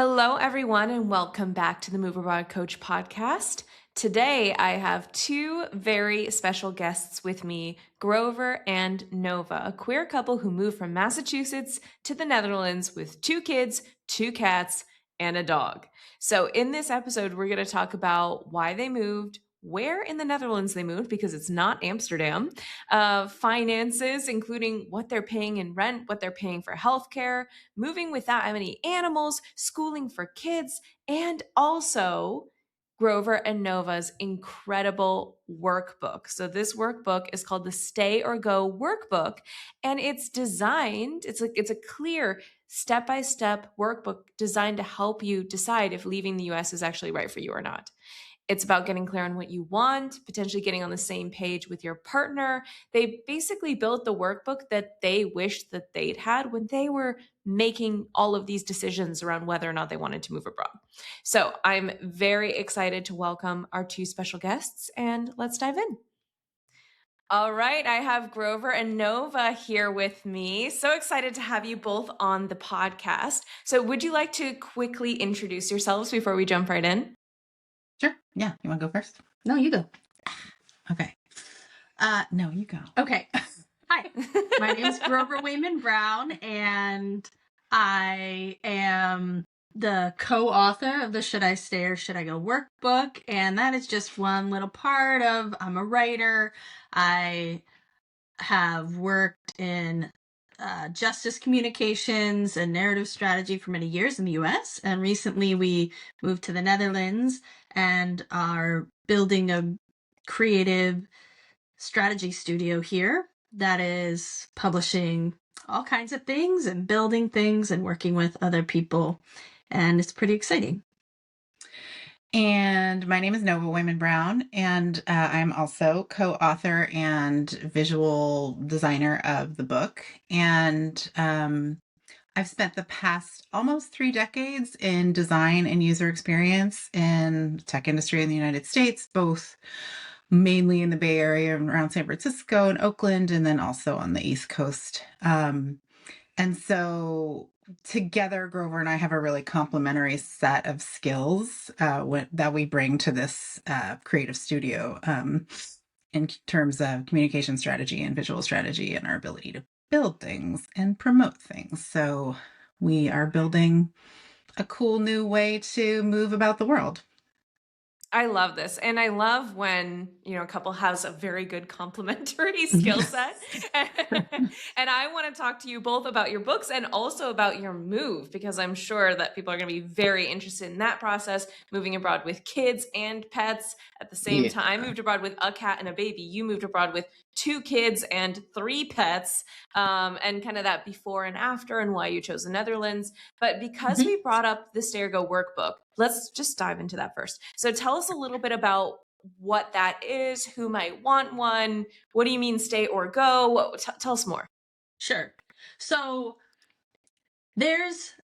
Hello, everyone, and welcome back to the Move Abroad Coach podcast. Today, I have two very special guests with me, Grover and Nova, a queer couple who moved from Massachusetts to the Netherlands with 2 kids, 2 cats, and a dog. So in this episode, we're going to talk about why they moved, where in the Netherlands they moved, because it's not Amsterdam, finances, including what they're paying in rent, what they're paying for healthcare, moving without many animals, schooling for kids, and also Grover and Nova's incredible workbook. So this workbook is called the Stay or Go Workbook, and it's designed, it's a clear step-by-step workbook designed to help you decide if leaving the US is actually right for you or not. It's about getting clear on what you want, potentially getting on the same page with your partner. They basically built the workbook that they wished that they'd had when they were making all of these decisions around whether or not they wanted to move abroad. So I'm very excited to welcome our two special guests, and let's dive in. All right, I have Grover and Nova here with me. So excited to have you both on the podcast. So would you like to quickly introduce yourselves before we jump right in? Sure. Yeah. You want to go first? No, you go. Okay. No, you go. Okay. Hi, my name is Grover Wayman Brown, and I am the co-author of the Should I Stay or Should I Go workbook. And that is just one little part of, I'm a writer. I have worked in justice communications and narrative strategy for many years in the US. And recently we moved to the Netherlands and are building a creative strategy studio here that is publishing all kinds of things and building things and working with other people. And it's pretty exciting. And my name is Nova Wayman Brown, and I'm also co-author and visual designer of the book. And I've spent the past almost 3 decades in design and user experience in the tech industry in the United States, both mainly in the Bay Area and around San Francisco and Oakland, and then also on the East Coast. And so together, Grover and I have a really complementary set of skills that we bring to this creative studio in terms of communication strategy and visual strategy and our ability to build things and promote things. So we are building a cool new way to move about the world. I love this. And I love when, a couple has a very good complementary skill set. And I want to talk to you both about your books and also about your move, because I'm sure that people are going to be very interested in that process, moving abroad with kids and pets at the same time. I moved abroad with a cat and a baby. You moved abroad with 2 kids and 3 pets, and kind of that before and after and why you chose the Netherlands. But because we brought up the Stay or Go workbook, let's just dive into that first. So tell us a little bit about what that is, who might want one, what do you mean stay or go? Tell us more. Sure. So there's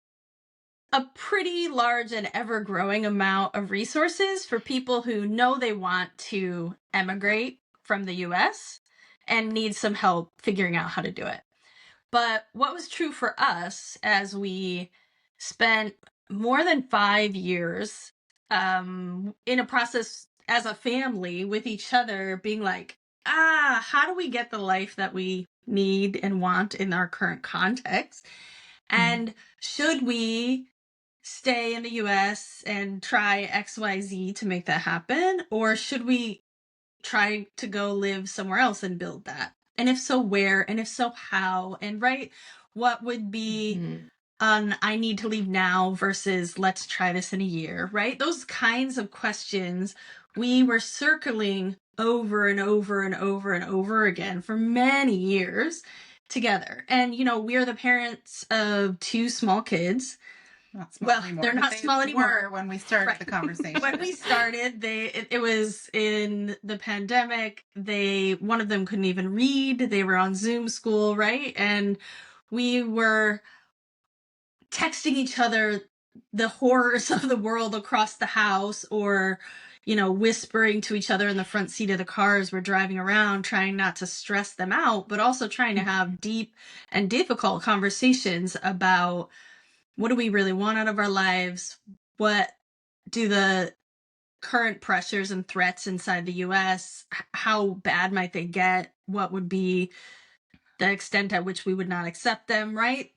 a pretty large and ever-growing amount of resources for people who know they want to emigrate from the US and need some help figuring out how to do it. But what was true for us as we spent more than 5 years in a process as a family with each other, being like, how do we get the life that we need and want in our current context? And should we stay in the US and try XYZ to make that happen? Or should we try to go live somewhere else and build that? And if so, where? And if so, how? And what would be I need to leave now versus let's try this in a year, right? Those kinds of questions we were circling over and over and over and over again for many years together. And, we're the parents of 2 small kids. They're not small anymore. When we started the conversation. When we started, it was in the pandemic. One of them couldn't even read. They were on Zoom school, right? And we were texting each other the horrors of the world across the house, or, whispering to each other in the front seat of the cars we're driving around, trying not to stress them out, but also trying to have deep and difficult conversations about what do we really want out of our lives? What do the current pressures and threats inside the US, how bad might they get? What would be the extent at which we would not accept them, right?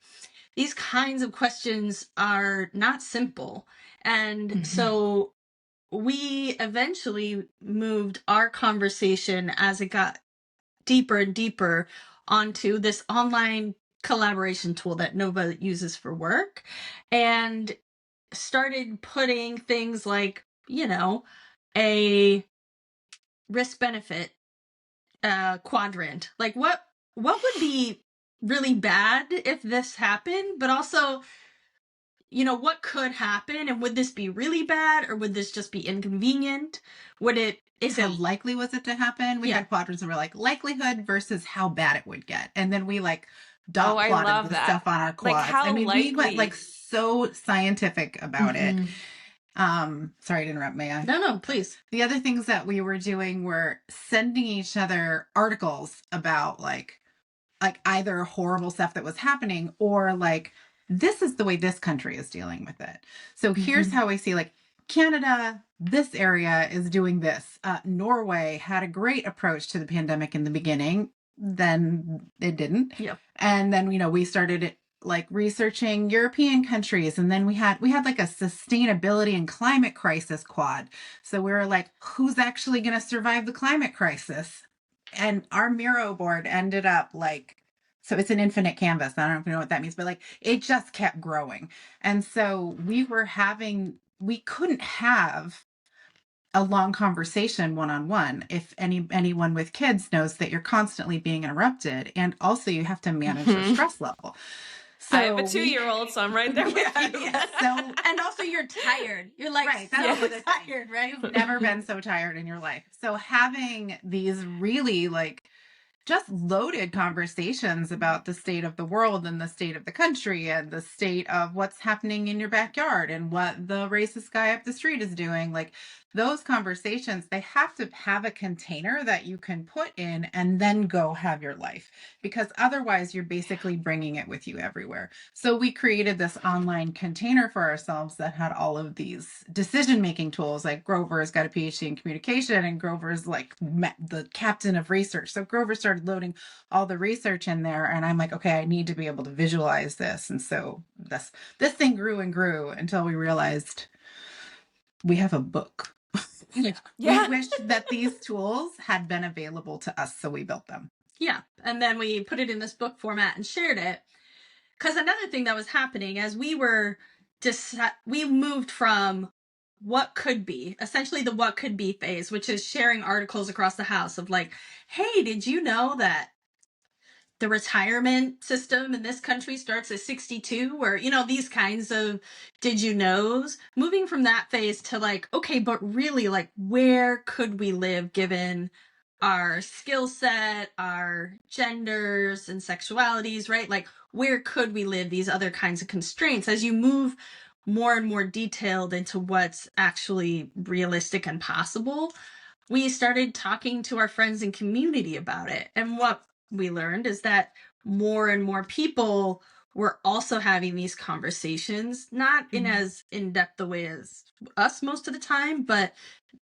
These kinds of questions are not simple. And so we eventually moved our conversation as it got deeper and deeper onto this online collaboration tool that Nova uses for work, and started putting things like, a risk benefit quadrant. Like what would be really bad if this happened, but also, what could happen, and would this be really bad, or would this just be inconvenient? How likely was it to happen? We had quadrants that were like likelihood versus how bad it would get. And then we like dot plotted the stuff on our quads. We went like so scientific about it. Sorry to interrupt, may I? No, please. The other things that we were doing were sending each other articles about like either horrible stuff that was happening or like, this is the way this country is dealing with it. So here's how I see like Canada, this area is doing this. Norway had a great approach to the pandemic in the beginning. Then it didn't. Yeah. And then, we started like researching European countries. And then we had like a sustainability and climate crisis quad. So we were like, who's actually going to survive the climate crisis? And our Miro board ended up like, so it's an infinite canvas. I don't know if you know what that means, but like it just kept growing. And so we couldn't have a long conversation one-on-one if anyone with kids knows that you're constantly being interrupted. And also you have to manage your stress level. So I have a 2-year-old, so I'm right there with you. So, and also you're tired. You're like, right, tired, right? You've never been so tired in your life. So having these really like just loaded conversations about the state of the world and the state of the country and the state of what's happening in your backyard and what the racist guy up the street is doing. Like those conversations, they have to have a container that you can put in and then go have your life, because otherwise you're basically bringing it with you everywhere. So we created this online container for ourselves that had all of these decision-making tools. Like Grover's got a PhD in communication and Grover's like the captain of research. So Grover started loading all the research in there, and I'm like, okay, I need to be able to visualize this. And so this thing grew and grew until we realized we have a book. We wish that these tools had been available to us, so we built them. Yeah, and then we put it in this book format and shared it. Because another thing that was happening as we moved from what could be, essentially the what could be phase, which is sharing articles across the house of like, hey, did you know that the retirement system in this country starts at 62, or, these kinds of did you knows, moving from that phase to like, okay, but really like, where could we live given our skill set, our genders and sexualities, right? Like, where could we live, these other kinds of constraints as you move more and more detailed into what's actually realistic and possible. We started talking to our friends and community about it. And what we learned is that more and more people were also having these conversations, not in as in-depth a way as us most of the time, but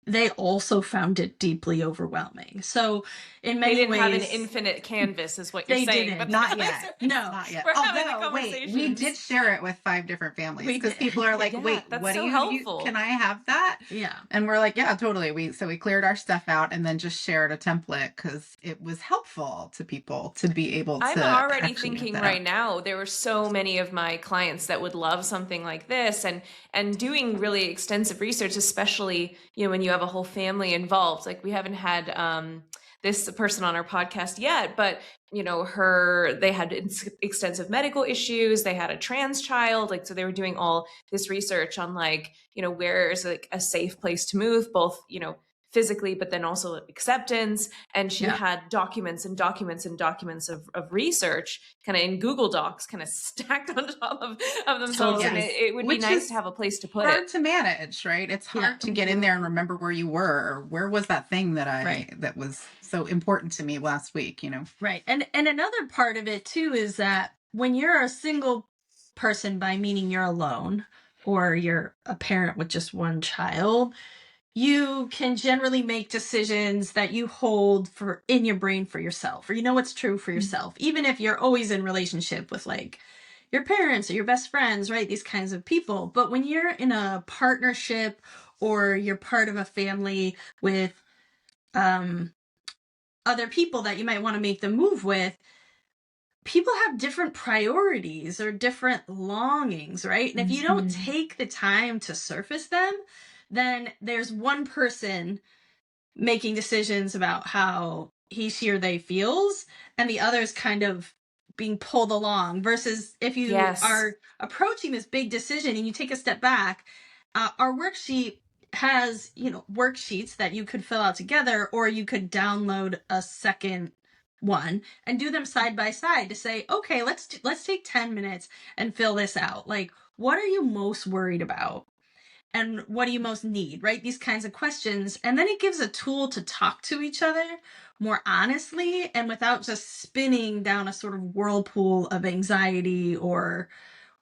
they also found it deeply overwhelming. So in many ways, they didn't have an infinite canvas, is what you're saying. They didn't. But not yet. No, not yet. We're Although, wait, we did share it with 5 different families because people are like, wait, what do you, can I have that? Yeah. And we're like, yeah, totally. So we cleared our stuff out and then just shared a template because it was helpful to people to be able to. I'm already thinking right now, there were so many of my clients that would love something like this, and doing really extensive research, especially, when you have a whole family involved. Like we haven't had this person on our podcast yet, but they had extensive medical issues. They had a trans child. Like, so they were doing all this research on like, where is like a safe place to move, both, physically, but then also acceptance. And she had documents and documents and documents of research kind of in Google Docs, kind of stacked on top of themselves. And it would be nice to have a place to put it. Hard to manage, right? It's hard to get in there and remember where you were, or where was that thing that that was so important to me last week, Right. And another part of it too is that when you're a single person, by meaning you're alone or you're a parent with just one child, you can generally make decisions that you hold for in your brain for yourself, or you know what's true for yourself, even if you're always in relationship with like your parents or your best friends, right? These kinds of people. But when you're in a partnership or you're part of a family with other people that you might want to make the move with, people have different priorities or different longings, right? And if you don't take the time to surface them, then there's one person making decisions about how he, she, or they feels, and the other's kind of being pulled along. Versus if you Yes. are approaching this big decision and you take a step back, our worksheet has, worksheets that you could fill out together, or you could download a second one and do them side by side to say, okay, let's take 10 minutes and fill this out. Like, what are you most worried about? And what do you most need, right? These kinds of questions. And then it gives a tool to talk to each other more honestly and without just spinning down a sort of whirlpool of anxiety or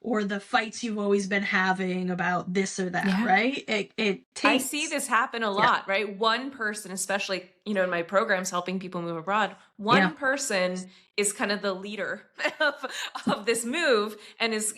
the fights you've always been having about this or that, Yeah. right? It takes... I see this happen a lot, right? One person, especially, in my programs helping people move abroad, one person is kind of the leader of this move and is,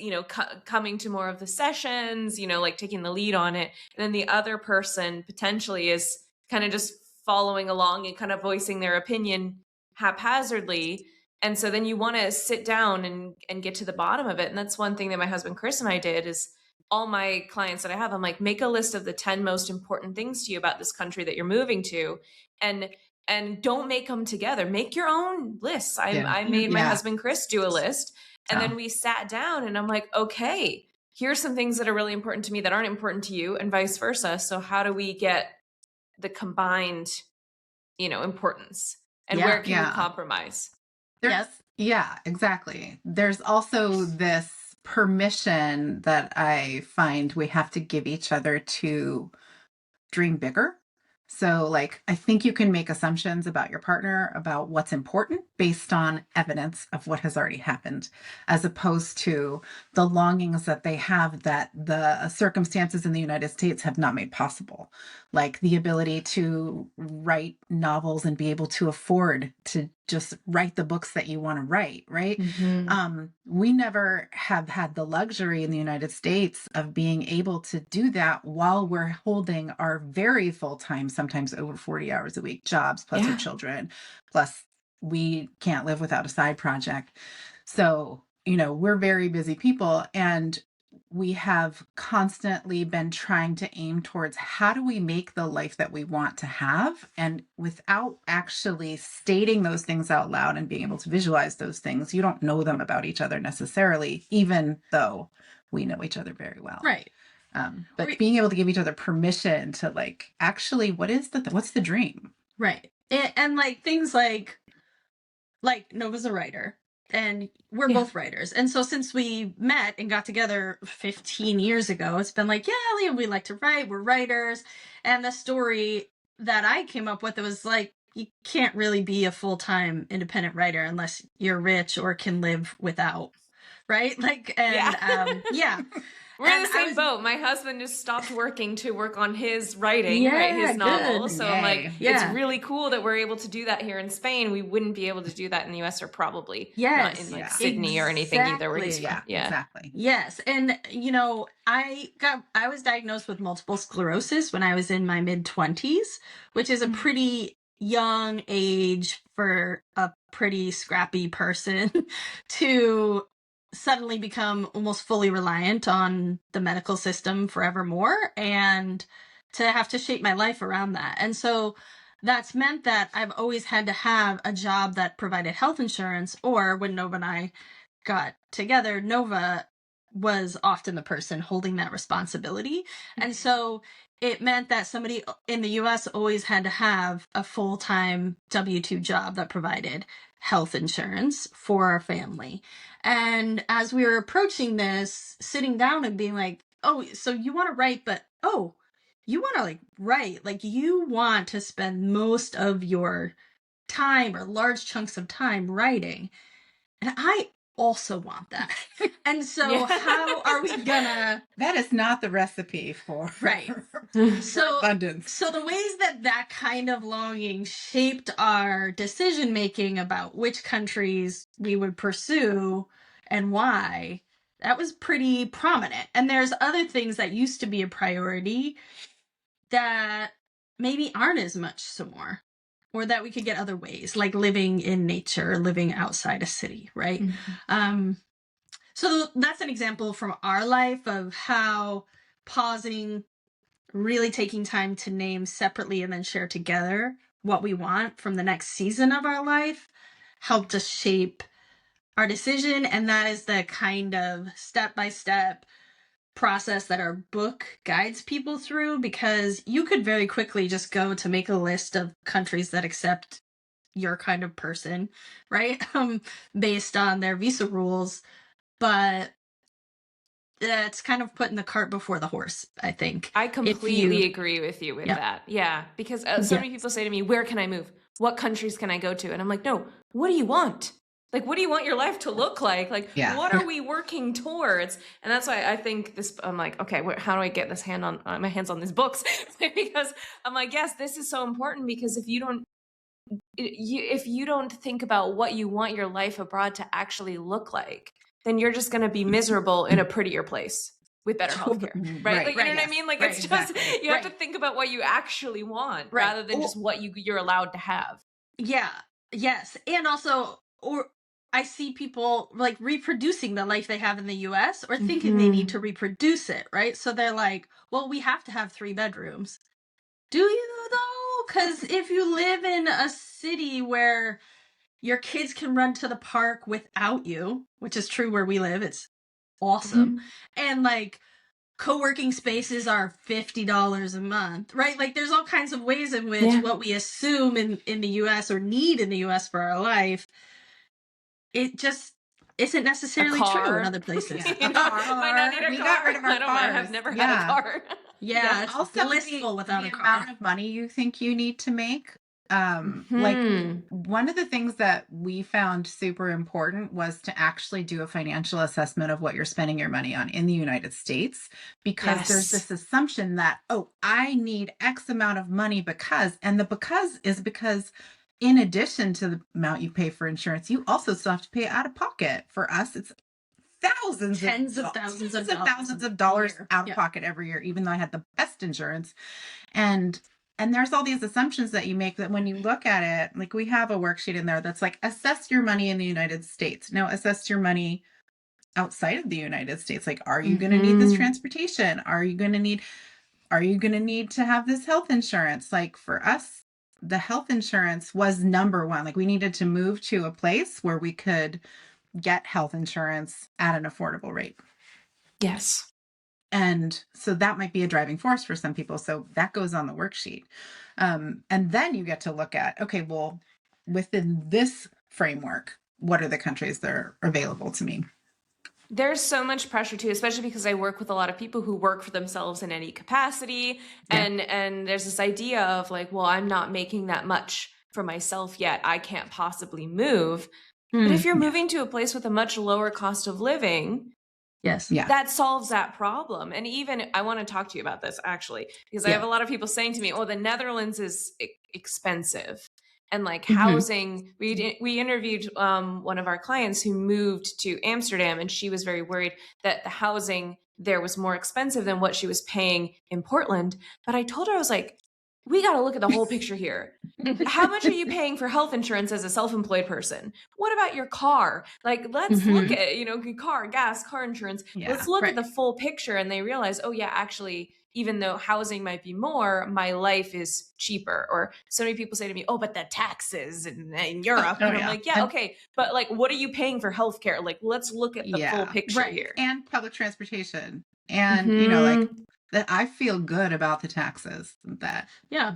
coming to more of the sessions, like taking the lead on it. And then the other person potentially is kind of just following along and kind of voicing their opinion haphazardly. And so then you want to sit down and get to the bottom of it. And that's one thing that my husband, Chris, and I did is all my clients that I have, I'm like, make a list of the 10 most important things to you about this country that you're moving to. And don't make them together. Make your own lists. I made my husband, Chris, do a list. And then we sat down and I'm like, okay, here's some things that are really important to me that aren't important to you and vice versa. So how do we get the combined, importance? And where can we compromise? Yeah, exactly. There's also this permission that I find we have to give each other to dream bigger. So, like, I think you can make assumptions about your partner, about what's important based on evidence of what has already happened, as opposed to the longings that they have that the circumstances in the United States have not made possible, like the ability to write novels and be able to afford to just write the books that you want to write, right? We never have had the luxury in the United States of being able to do that while we're holding our very full-time, sometimes over 40 hours a week jobs, plus our children, plus we can't live without a side project. So, we're very busy people, and we have constantly been trying to aim towards how do we make the life that we want to have, and without actually stating those things out loud and being able to visualize those things, you don't know them about each other necessarily, even though we know each other very well. Right. But being able to give each other permission to like, actually, what's the dream? Right. And like things like Nova's a writer. And we're both writers. And so since we met and got together 15 years ago, it's been like, Liam, we like to write. We're writers. And the story that I came up with, it was like, you can't really be a full-time independent writer unless you're rich or can live without. Right? Like, and We're in the same boat. My husband just stopped working to work on his writing, right? His novel. So I'm like, it's really cool that we're able to do that here in Spain. We wouldn't be able to do that in the US or probably not in like Sydney or anything either. Exactly. Yes. And, I was diagnosed with multiple sclerosis when I was in my mid-20s, which is a pretty young age for a pretty scrappy person to suddenly become almost fully reliant on the medical system forevermore and to have to shape my life around that. And so that's meant that I've always had to have a job that provided health insurance, or when Nova and I got together, Nova was often the person holding that responsibility. And so it meant that somebody in the US always had to have a full-time W-2 job that provided health insurance for our family. And as we were approaching this, sitting down and being like, oh, so you want to write, but you want to write, you want to spend most of your time or large chunks of time writing. And I also want that. And so Yeah. how are we gonna... That is not the recipe for Right. for abundance. So the ways that kind of longing shaped our decision making about which countries we would pursue and why, that was pretty prominent. And there's other things that used to be a priority that maybe aren't as much so more, or that we could get other ways, like living in nature, living outside a city, right? So that's an example from our life of how pausing, really taking time to name separately and then share together what we want from the next season of our life helped us shape our decision. And that is the kind of step-by-step process that our book guides people through, because you could very quickly just go to make a list of countries that accept your kind of person, right? Based on their visa rules. But that's kind of putting the cart before the horse, I think. I completely agree with you with that. Yeah. Because so many people say to me, where can I move? What countries can I go to? And I'm like, no, what do you want? Like, what do you want your life to look like? Like, what are we working towards? And that's why I think this, I'm like, okay, how do I get this my hands on these books? Because I'm like, yes, this is so important, because if you don't think about what you want your life abroad to actually look like, then you're just going to be miserable in a prettier place with better healthcare, right? Like, you know what I mean? Like, it's just, you have to think about what you actually want rather than just what you're allowed to have. Yeah. Yes. And also, I see people like reproducing the life they have in the US or thinking they need to reproduce it, right? So they're like, well, we have to have 3 bedrooms. Do you though? Because if you live in a city where your kids can run to the park without you, which is true where we live, it's awesome. And like co-working spaces are $50 a month, right? Like there's all kinds of ways in which what we assume in the US or need in the US for our life, it just isn't necessarily true in other places. Might not need a car. We got rid of our cars. I have never had a car. It's also blissful without a car. The amount of money you think you need to make. Like one of the things that we found super important was to actually do a financial assessment of what you're spending your money on in the United States, because there's this assumption that, oh, I need X amount of money because in addition to the amount you pay for insurance, you also still have to pay out of pocket. For us, it's tens of thousands of dollars out of pocket every year, even though I had the best insurance. And there's all these assumptions that you make that when you look at it, like we have a worksheet in there that's like, assess your money in the United States. Now assess your money outside of the United States. Like, are you going to need this transportation? Are you going to need to have this health insurance? Like for us, the health insurance was number one. Like we needed to move to a place where we could get health insurance at an affordable rate. Yes. And so that might be a driving force for some people. So that goes on the worksheet. And then you get to look at, okay, well, within this framework, what are the countries that are available to me? There's so much pressure too, especially because I work with a lot of people who work for themselves in any capacity. And there's this idea of like, well, I'm not making that much for myself yet. I can't possibly move. But if you're moving to a place with a much lower cost of living, that solves that problem. And even I want to talk to you about this actually, because I have a lot of people saying to me, oh, the Netherlands is expensive. And like housing, we interviewed one of our clients who moved to Amsterdam, and she was very worried that the housing there was more expensive than what she was paying in Portland. But I told her, I was like, we got to look at the whole picture here. How much are you paying for health insurance as a self-employed person? What about your car? Like, let's look at, car insurance. Let's look at the full picture. And they realize, oh yeah, actually, even though housing might be more, my life is cheaper. Or so many people say to me, oh, but the taxes in Europe. And I'm like, okay. But like, what are you paying for healthcare? Like, let's look at the full picture here. And public transportation. And, like, that I feel good about the taxes that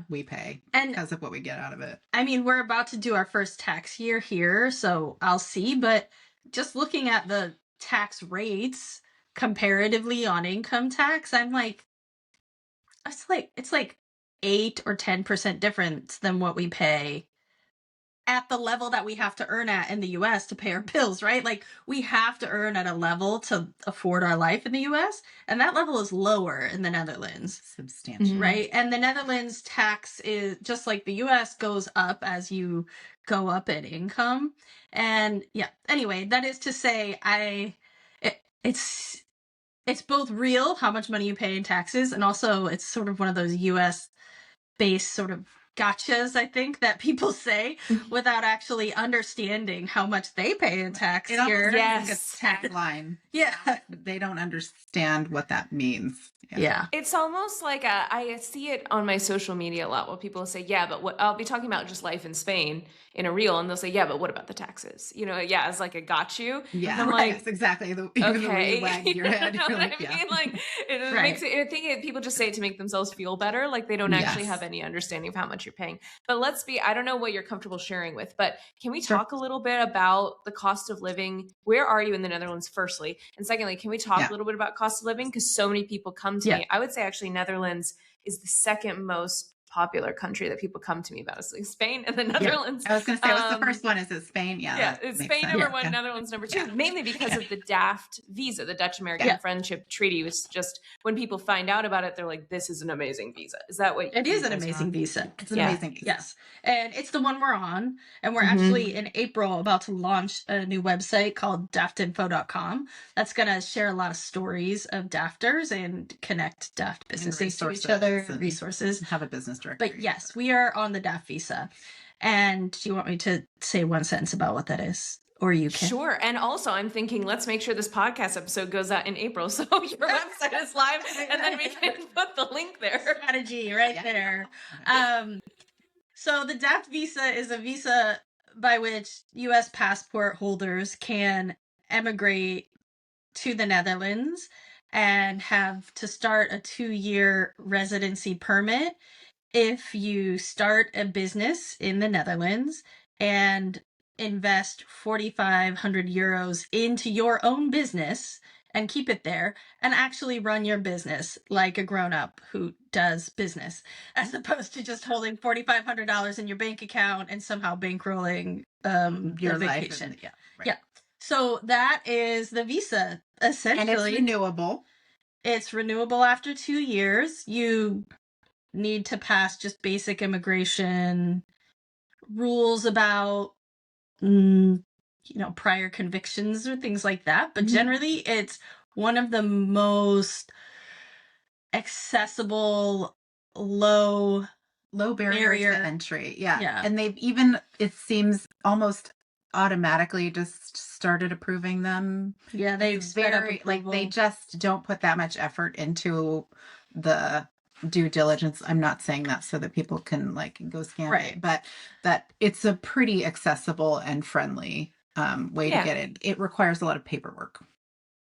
we pay because of what we get out of it. I mean, we're about to do our first tax year here, so I'll see. But just looking at the tax rates comparatively on income tax, I'm like, it's like 8 or 10% difference than what we pay at the level that we have to earn at in the US to pay our bills, right? Like we have to earn at a level to afford our life in the US, and that level is lower in the Netherlands. Substantial. Right? And the Netherlands tax is just like the US goes up as you go up in income. And yeah, anyway, that is to say it's both real how much money you pay in taxes, and also it's sort of one of those US based sort of gotchas, I think, that people say without actually understanding how much they pay in tax It almost here. Yes. like a tagline. Yeah. They don't understand what that means. Yeah. It's almost like I see it on my social media a lot where people say, yeah, but what I'll be talking about just life in Spain in a reel, and they'll say, yeah, but what about the taxes? You know, yeah, it's like a got you. Yeah, And I'm like, yes, exactly. Even the way okay. you wag your head. You know You're what like, I yeah. mean? Like it Right. makes it, I think people just say it to make themselves feel better. Like they don't actually Yes. have any understanding of how much you're paying. But I don't know what you're comfortable sharing with, but can we talk a little bit about the cost of living? Where are you in the Netherlands, firstly? And secondly, can we talk a little bit about cost of living? Because so many people come to me. I would say actually Netherlands is the second most popular country that people come to me about. It's like Spain and the Netherlands. I was going to say, what's the first one? Is it Spain? Yeah, it's Spain number one, Netherlands number two, mainly because of the DAFT visa, the Dutch-American Friendship Treaty. Was just when people find out about it, they're like, "This is an amazing visa." Is that what it is an amazing visa? It's an amazing visa. Yes, and it's the one we're on, and we're actually in April about to launch a new website called daftinfo.com. That's going to share a lot of stories of DAFTers and connect DAFT businesses to each other, resources. Have a business directory. But yes, we are on the DAFT visa. And do you want me to say one sentence about what that is? Or you can. Sure. And also, I'm thinking, let's make sure this podcast episode goes out in April so your website is live, and then we can put the link there. Strategy right there. So the DAFT visa is a visa by which U.S. passport holders can emigrate to the Netherlands and have to start a 2-year residency permit if you start a business in the Netherlands and invest 4,500 euros into your own business and keep it there and actually run your business like a grown-up who does business, as opposed to just holding $4,500 in your bank account and somehow bankrolling your vacation. Yeah. So that is the visa, essentially. And it's renewable. It's renewable after 2 years. You need to pass just basic immigration rules about prior convictions or things like that, but generally it's one of the most accessible low barrier to entry. And they've even, it seems, almost automatically just started approving them. They've they just don't put that much effort into the due diligence. I'm not saying that so that people can go scam it, but that it's a pretty accessible and friendly way to get it. It requires a lot of paperwork.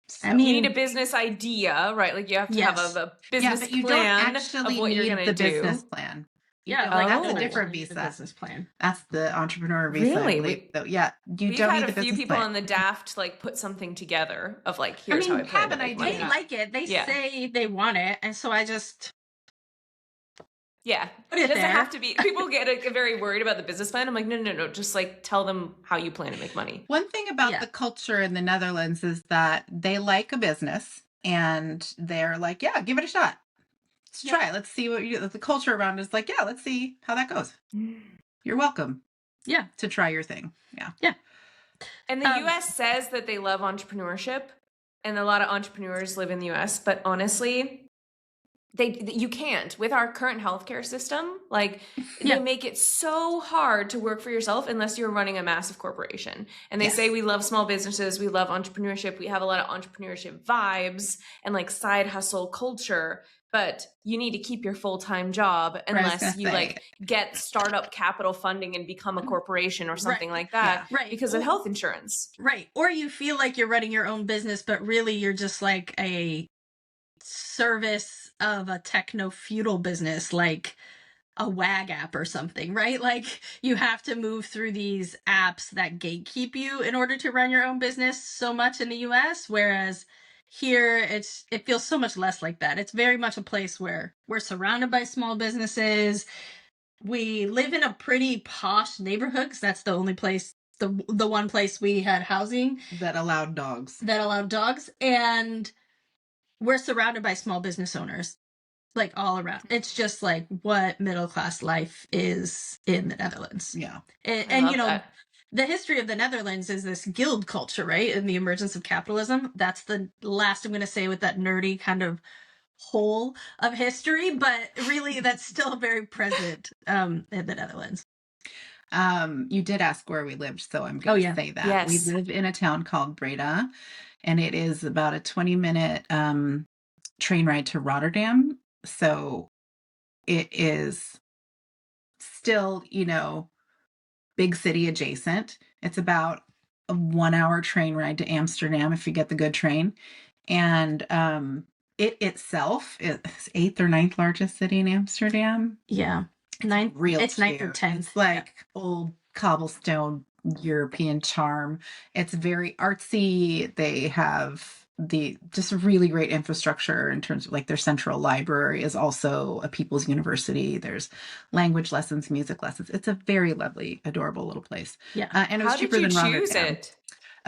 So, I mean, you need a business idea, right? Like you have to have a business but you plan don't actually of what you're going to do. Business plan. That's a different visa. Business plan. That's the entrepreneur visa. Really? You don't need the business plan. We've had a few people on the DAFT put something together of here's how I plan to make money. They like it. They say they want it, and so I just it doesn't have to be. People get very worried about the business plan. I'm like, no. Just tell them how you plan to make money. One thing about the culture in the Netherlands is that they like a business, and they're like, yeah, give it a shot. Let's try it. Let's see what the culture around is like. Yeah, let's see how that goes. You're welcome. Yeah. To try your thing. Yeah. Yeah. And the U.S. says that they love entrepreneurship, and a lot of entrepreneurs live in the U.S., but honestly, you can't. With our current healthcare system, they make it so hard to work for yourself unless you're running a massive corporation. And they say we love small businesses, we love entrepreneurship, we have a lot of entrepreneurship vibes and side hustle culture. But you need to keep your full-time job unless you get startup capital funding and become a corporation or something like that because of health insurance. Right. Or you feel like you're running your own business, but really you're just a service of a techno-feudal business like a WAG app or something, right? You have to move through these apps that gatekeep you in order to run your own business so much in the US, whereas here, it feels so much less like that. It's very much a place where we're surrounded by small businesses. we live in a pretty posh neighborhood because that's the only place, the one place we had housing that allowed dogs. And we're surrounded by small business owners, like all around. It's just like what middle class life is in the Netherlands. Yeah. And you know, the history of the Netherlands is this guild culture, right? And the emergence of capitalism. That's the last I'm going to say with that nerdy kind of whole of history, but really that's still very present in the Netherlands. You did ask where we lived, so I'm going to say that. Yes. We live in a town called Breda, and it is about a 20-minute train ride to Rotterdam. So it is still, you know, big city adjacent. It's about a 1-hour train ride to Amsterdam if you get the good train. And it itself is 8th or 9th largest city in Amsterdam. Yeah. It's 9th or 10th. It's like old cobblestone European charm. It's very artsy. They have just really great infrastructure in terms of like their central library is also a people's university. There's language lessons, music lessons. It's a very lovely, adorable little place. Yeah. And it was How cheaper did you than choose Rotterdam. it?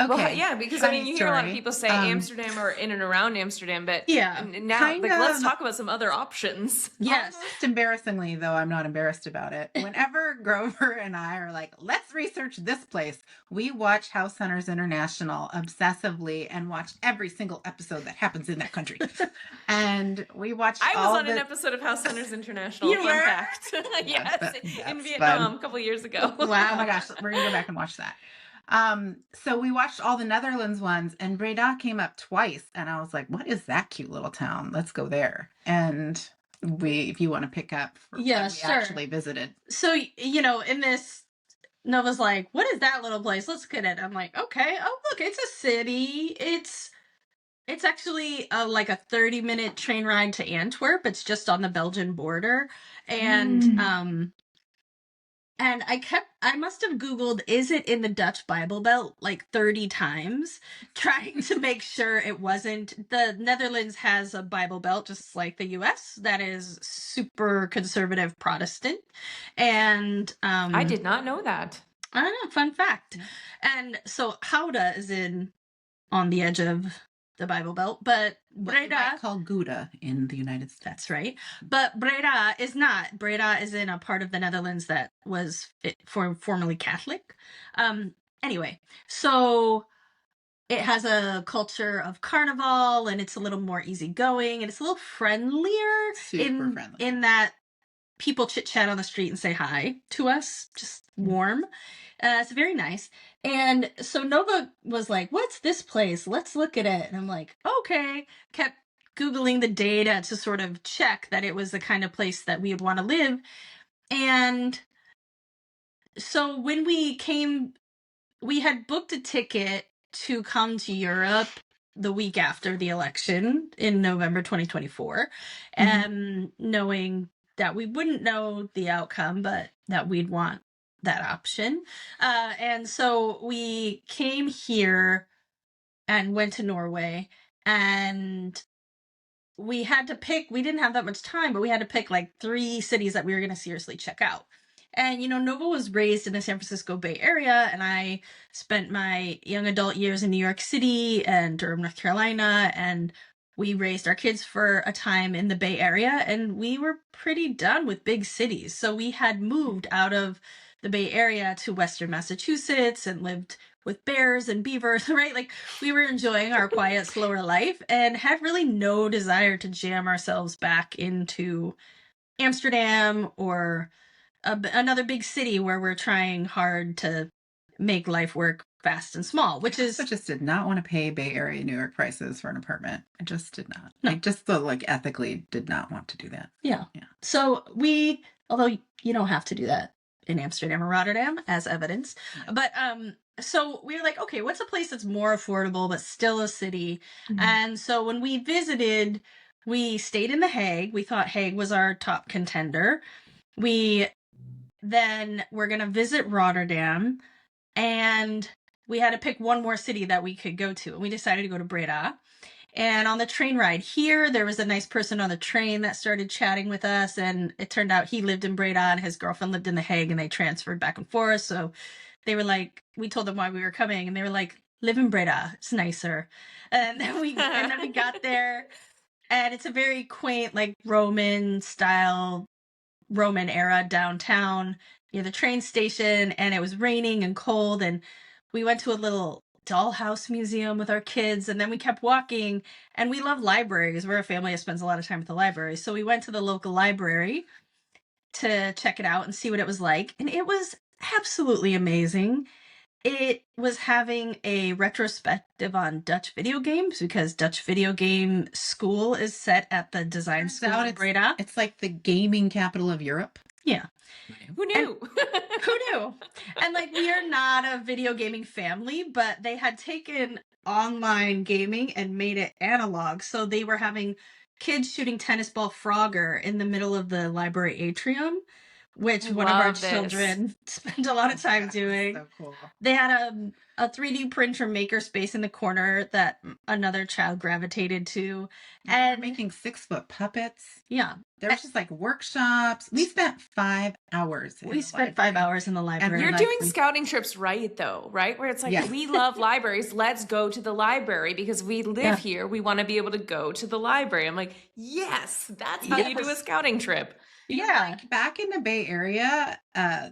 Okay. Well, yeah, because I mean, you hear a lot of story. people say Amsterdam or in and around Amsterdam, but Yeah, now let's talk about some other options. Yes. Almost embarrassingly, though, I'm not embarrassed about it. Whenever Grover and I are like, let's research this place, we watch House Hunters International obsessively and watch every single episode that happens in that country. And we watched I was on an episode of House Hunters International. You Fun were? fact. Yes, That's in Vietnam fun. a couple years ago. Wow. Oh my gosh, we're gonna go back and watch that. So we watched all the Netherlands ones, and Breda came up twice, and I was like, what is that cute little town? Let's go there. And if you want to pick up we actually visited. So, you know, in this, Nova's like, what is that little place? Let's get it. I'm like, okay. Oh, look, it's a city. It's actually like a 30-minute train ride to Antwerp. It's just on the Belgian border. And I must have Googled, is it in the Dutch Bible Belt like 30 times, trying to make sure it wasn't. The Netherlands has a Bible Belt, just like the US, that is super conservative Protestant. And I did not know that. I don't know, fun fact. Yeah. And so Gouda is on the edge of the Bible Belt, but Breda, called Gouda in the United States. That's right. But Breda is not. Breda is in a part of the Netherlands that was formerly Catholic. Anyway, so it has a culture of carnival, and it's a little more easygoing, and it's a little friendlier. Super friendly. In that people chit chat on the street and say hi to us, just warm. It's very nice. And so Nova was like, what's this place? Let's look at it. And I'm like, okay. Kept Googling the data to sort of check that it was the kind of place that we would want to live. And so when we came, we had booked a ticket to come to Europe the week after the election in November 2024, and knowing that we wouldn't know the outcome, but that we'd want that option. And so we came here and went to Norway, and we had to pick, we didn't have that much time, but we had to pick like 3 cities that we were going to seriously check out. And, you know, Nova was raised in the San Francisco Bay Area, and I spent my young adult years in New York City and Durham, North Carolina, and we raised our kids for a time in the Bay Area, and we were pretty done with big cities. So we had moved out of the Bay Area to Western Massachusetts and lived with bears and beavers, right? Like, we were enjoying our quiet, slower life and had really no desire to jam ourselves back into Amsterdam or another big city where we're trying hard to make life work fast and small, which is... I just did not want to pay Bay Area, New York prices for an apartment. I just did not. No. I just ethically did not want to do that. Yeah. So although you don't have to do that in Amsterdam or Rotterdam, as evidence, but so we were like, okay, what's a place that's more affordable but still a city? And so when we visited, we stayed in The Hague. We thought Hague was our top contender. Then we're going to visit Rotterdam, and we had to pick one more city that we could go to. And we decided to go to Breda. And on the train ride here, there was a nice person on the train that started chatting with us. And it turned out he lived in Breda and his girlfriend lived in The Hague, and they transferred back and forth. So they were like, we told them why we were coming, and they were like, live in Breda. It's nicer. And then we got there, and it's a very quaint, like Roman style, Roman era downtown near the train station. And it was raining and cold. And we went to a little dollhouse museum with our kids, and then we kept walking. And we love libraries. We're a family that spends a lot of time at the library. So we went to the local library to check it out and see what it was like. And it was absolutely amazing. It was having a retrospective on Dutch video games, because Dutch video game school is set at the design Turns school out in Breda. It's like the gaming capital of Europe. Yeah. Who knew? Who knew? And like, we are not a video gaming family, but they had taken online gaming and made it analog. So they were having kids shooting tennis ball Frogger in the middle of the library atrium, which one of our Love this. children spent a lot of time That's doing. so cool. They had a 3D printer maker space in the corner that another child gravitated to. And And making 6-foot puppets. yeah, There was just like workshops. We spent 5 hours. in we the spent 5 library. hours in the library. You're like, doing we- scouting trips right, though, right? Where it's like, Yes. we love libraries. Let's go to the library because we live Yeah. here. We want to be able to go to the library. I'm like, yes, that's how you do a Yes. scouting trip. Yeah. Like back in the Bay Area,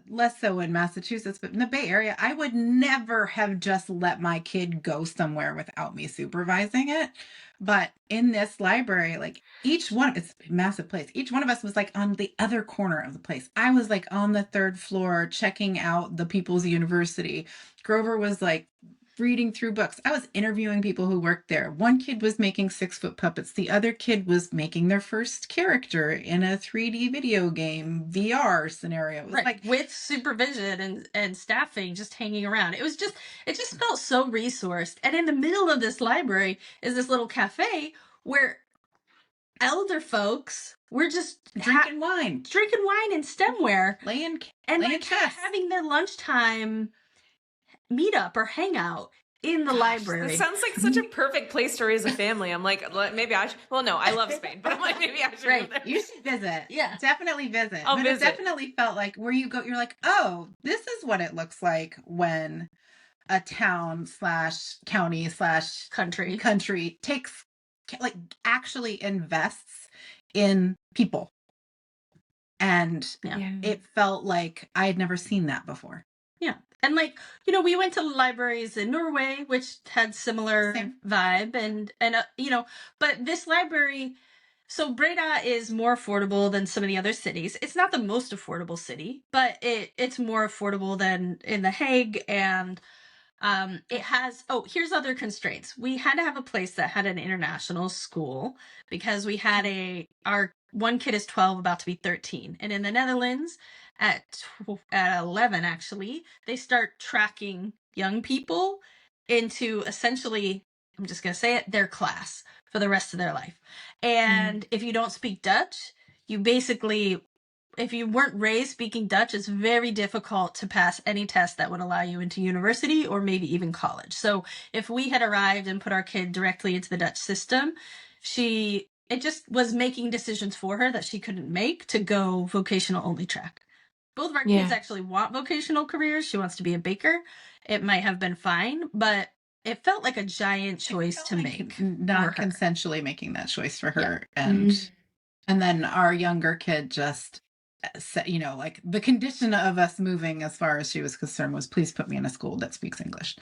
less so in Massachusetts, but in the Bay Area, I would never have just let my kid go somewhere without me supervising it. But in this library, like it's a massive place. Each one of us was like on the other corner of the place. I was like on the 3rd floor checking out the People's University. Grover was like reading through books. I was interviewing people who worked there. One kid was making 6-foot puppets. The other kid was making their first character in a 3D video game VR scenario. It was Right, like, with supervision and staffing just hanging around. It just felt so resourced. And in the middle of this library is this little cafe where elder folks were just drinking wine, drinking wine and stemware, laying and laying like chess. having their lunchtime meetup or hangout in the library. It sounds like such a perfect place to raise a family. I'm like, maybe I should. Well, no, I love Spain, but I'm like, maybe I should. Right. Go there. You should visit. Yeah. Definitely visit. I'll but visit. It definitely felt like where you go, you're like, oh, this is what it looks like when a town / county / country takes, like, actually invests in people. And Yeah. it felt like I had never seen that before. Yeah. And like, we went to libraries in Norway, which had similar Same. vibe and but this library, so Breda is more affordable than some of the other cities. It's not the most affordable city, but it's more affordable than in The Hague. And it has, here's other constraints. We had to have a place that had an international school because we had our one kid is 12, about to be 13. And in the Netherlands, at 11, actually, they start tracking young people into essentially, I'm just going to say it, their class for the rest of their life. And if you don't speak Dutch, you basically, if you weren't raised speaking Dutch, it's very difficult to pass any test that would allow you into university or maybe even college. So if we had arrived and put our kid directly into the Dutch system, it just was making decisions for her that she couldn't make to go vocational only track. Both of our kids actually want vocational careers. She wants to be a baker. It might have been fine, but it felt like a giant choice to make. Not consensually making that choice for her. Yeah. And then our younger kid just said, like the condition of us moving as far as she was concerned was, please put me in a school that speaks English.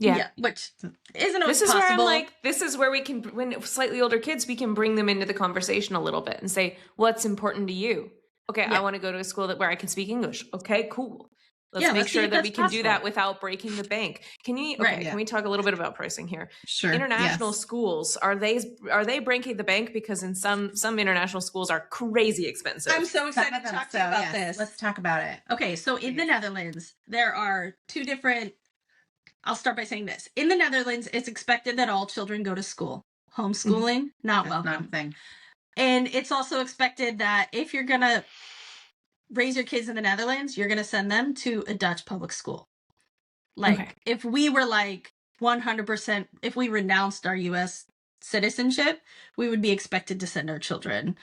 Yeah, which isn't always This is possible. where I'm like, this is where we can, when slightly older kids, we can bring them into the conversation a little bit and say, what's important to you? Okay, I want to go to a school where I can speak English. Okay, cool. Let's make sure that we can do that without breaking the bank. Can we talk a little bit about pricing here? Sure. International schools, are they breaking the bank? Because in some international schools are crazy expensive. I'm so excited to talk to you about this. Let's talk about it. Okay, so in the Netherlands, there are two different, I'll start by saying this. In the Netherlands, it's expected that all children go to school. Homeschooling, not welcome. Not a thing. And it's also expected that if you're going to raise your kids in the Netherlands, you're going to send them to a Dutch public school. Like, if we were like 100%, if we renounced our U.S. citizenship, we would be expected to send our children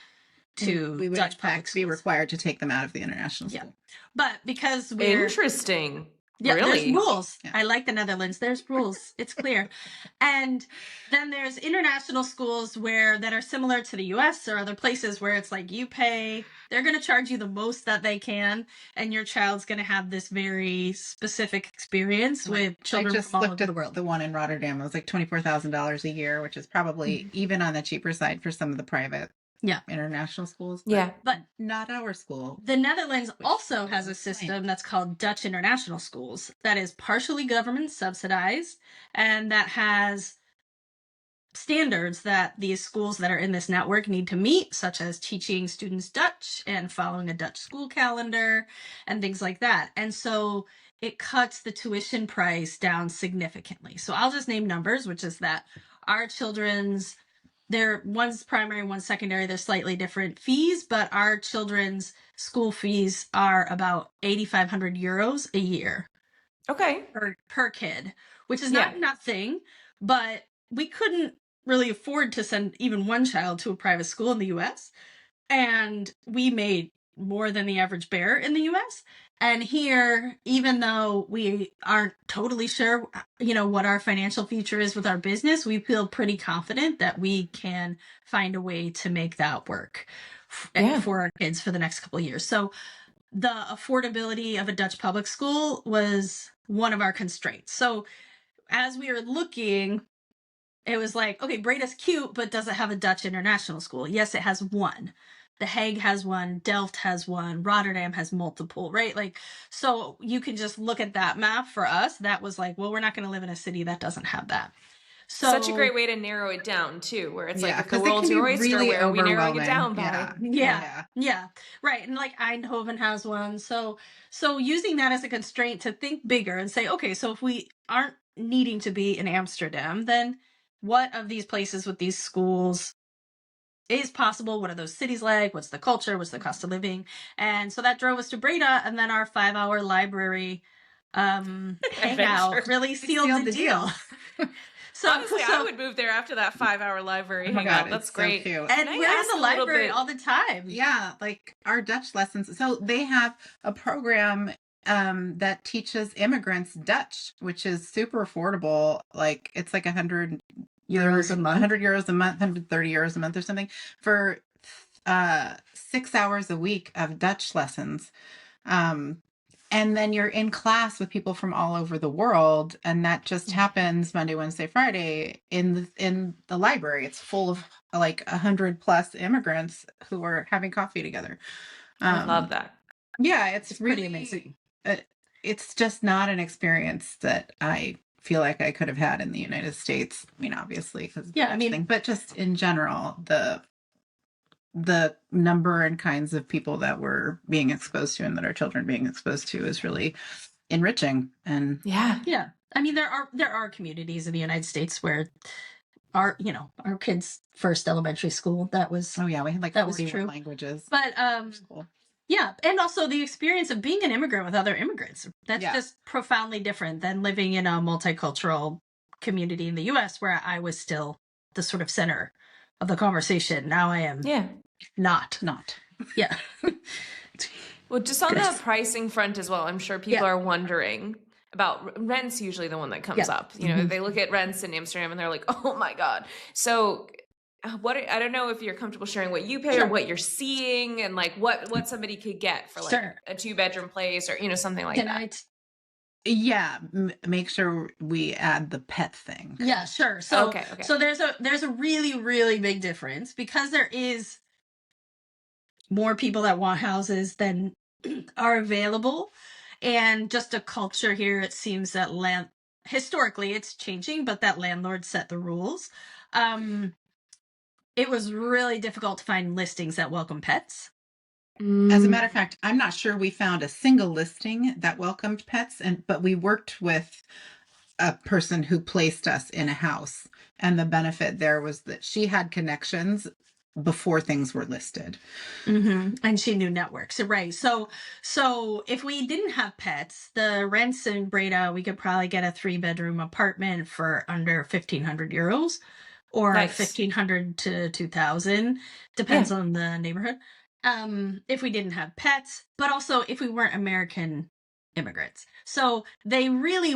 to We would Dutch in public fact be schools. required to take them out of the international Yeah. school. But because we're Interesting. yeah, there's Really? rules. Yeah. I like the Netherlands. There's rules. It's clear. And then there's international schools that are similar to the US or other places where it's like you pay, they're going to charge you the most that they can, and your child's going to have this very specific experience with children I just from all looked over at the world. the one in Rotterdam. It was like $24,000 a year, which is probably even on the cheaper side for some of the private international schools. But not our school. The Netherlands also is has a insane. system that's called Dutch International Schools that is partially government subsidized and that has standards that these schools that are in this network need to meet, such as teaching students Dutch and following a Dutch school calendar and things like that. And so it cuts the tuition price down significantly. So I'll just name numbers, which is that our children's one's primary, one's secondary. They're slightly different fees, but our children's school fees are about 8,500 euros a year. Okay. Per kid, which is not nothing, but we couldn't really afford to send even one child to a private school in the US. And we made more than the average bear in the US. And here, even though we aren't totally sure, what our financial future is with our business, we feel pretty confident that we can find a way to make that work for our kids for the next couple of years. So the affordability of a Dutch public school was one of our constraints. So as we were looking, it was like, okay, Breda's cute, but does it have a Dutch international school? Yes, it has one. The Hague has one, Delft has one, Rotterdam has multiple, right? Like, so you can just look at that map for us. That was like, well, we're not going to live in a city that doesn't have that. So, such a great way to narrow it down too, where it's like if the 'cause it world's can your be oyster, really where are we narrowing it overwhelming. down by? Yeah. Right. And like Eindhoven has one. So using that as a constraint to think bigger and say, okay, so if we aren't needing to be in Amsterdam, then what of these places with these schools is possible? What are those cities like? What's the culture? What's the cost of living? And so that drove us to Breda, and then our 5-hour library hangout really sealed the deal. So honestly, I would move there after that 5-hour library hangout. That's great. So cute. And we're in the library all the time. Yeah, like our Dutch lessons. So they have a program that teaches immigrants Dutch, which is super affordable. Like it's like 100 euros a month, 100 euros a month, 130 euros a month or something for 6 hours a week of Dutch lessons. And then you're in class with people from all over the world, and that just happens Monday, Wednesday, Friday in the library. It's full of like 100+ immigrants who are having coffee together. I love that. Yeah, it's really pretty amazing. It's just not an experience that I feel like I could have had in the United States. I mean, obviously, because but just in general, the number and kinds of people that we're being exposed to and that our children being exposed to is really enriching. And yeah. I mean, there are communities in the United States where our kids' first elementary school, that was we had like that was true languages. But cool. Yeah, and also the experience of being an immigrant with other immigrants. That's just profoundly different than living in a multicultural community in the US where I was still the sort of center of the conversation. Now I am not. Yeah. Well, just on the pricing front as well, I'm sure people are wondering about rent's usually the one that comes up. They look at rents in Amsterdam and they're like, oh my God. So I don't know if you're comfortable sharing what you pay or what you're seeing and like what somebody could get for like a 2-bedroom place or, something like that. Make sure we add the pet thing. Yeah, sure. So, okay. So there's a really, really big difference because there is more people that want houses than are available. And just a culture here, it seems that historically it's changing, but that landlords set the rules. It was really difficult to find listings that welcome pets. As a matter of fact, I'm not sure we found a single listing that welcomed pets, but we worked with a person who placed us in a house, and the benefit there was that she had connections before things were listed. And she knew networks, right? So if we didn't have pets, the rents in Breda, we could probably get a 3-bedroom apartment for under 1,500 euros. or Nice. 1,500 to 2,000, depends on the neighborhood. If we didn't have pets, but also if we weren't American immigrants. So what they really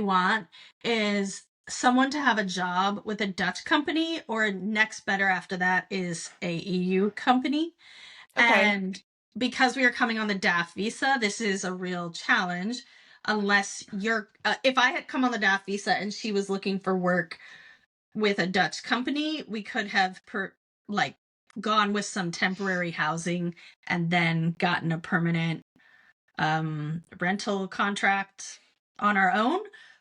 want is someone to have a job with a Dutch company, or next better after that is a EU company. Okay. And because we are coming on the DAFT visa, this is a real challenge. Unless you're, if I had come on the DAFT visa and she was looking for work with a Dutch company, we could have gone with some temporary housing and then gotten a permanent rental contract on our own.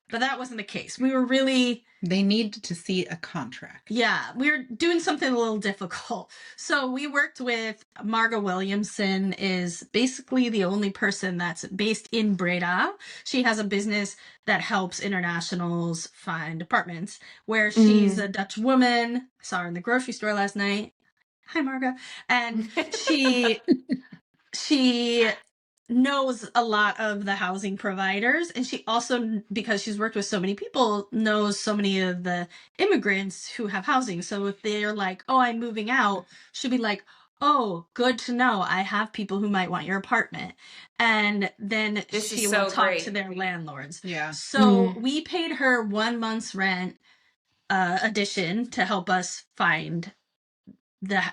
But that wasn't the case. We were really... They need to see a contract. Yeah, we were doing something a little difficult. So we worked with Marga Williamson, is basically the only person that's based in Breda. She has a business that helps internationals find apartments, where she's a Dutch woman. I saw her in the grocery store last night. Hi, Marga. And she knows a lot of the housing providers, and she also, because she's worked with so many people, knows so many of the immigrants who have housing. So if they're like, oh, I'm moving out, she'll be like, oh, good to know, I have people who might want your apartment. And then she will talk to their landlords. Yeah. So we paid her 1 month's rent addition to help us find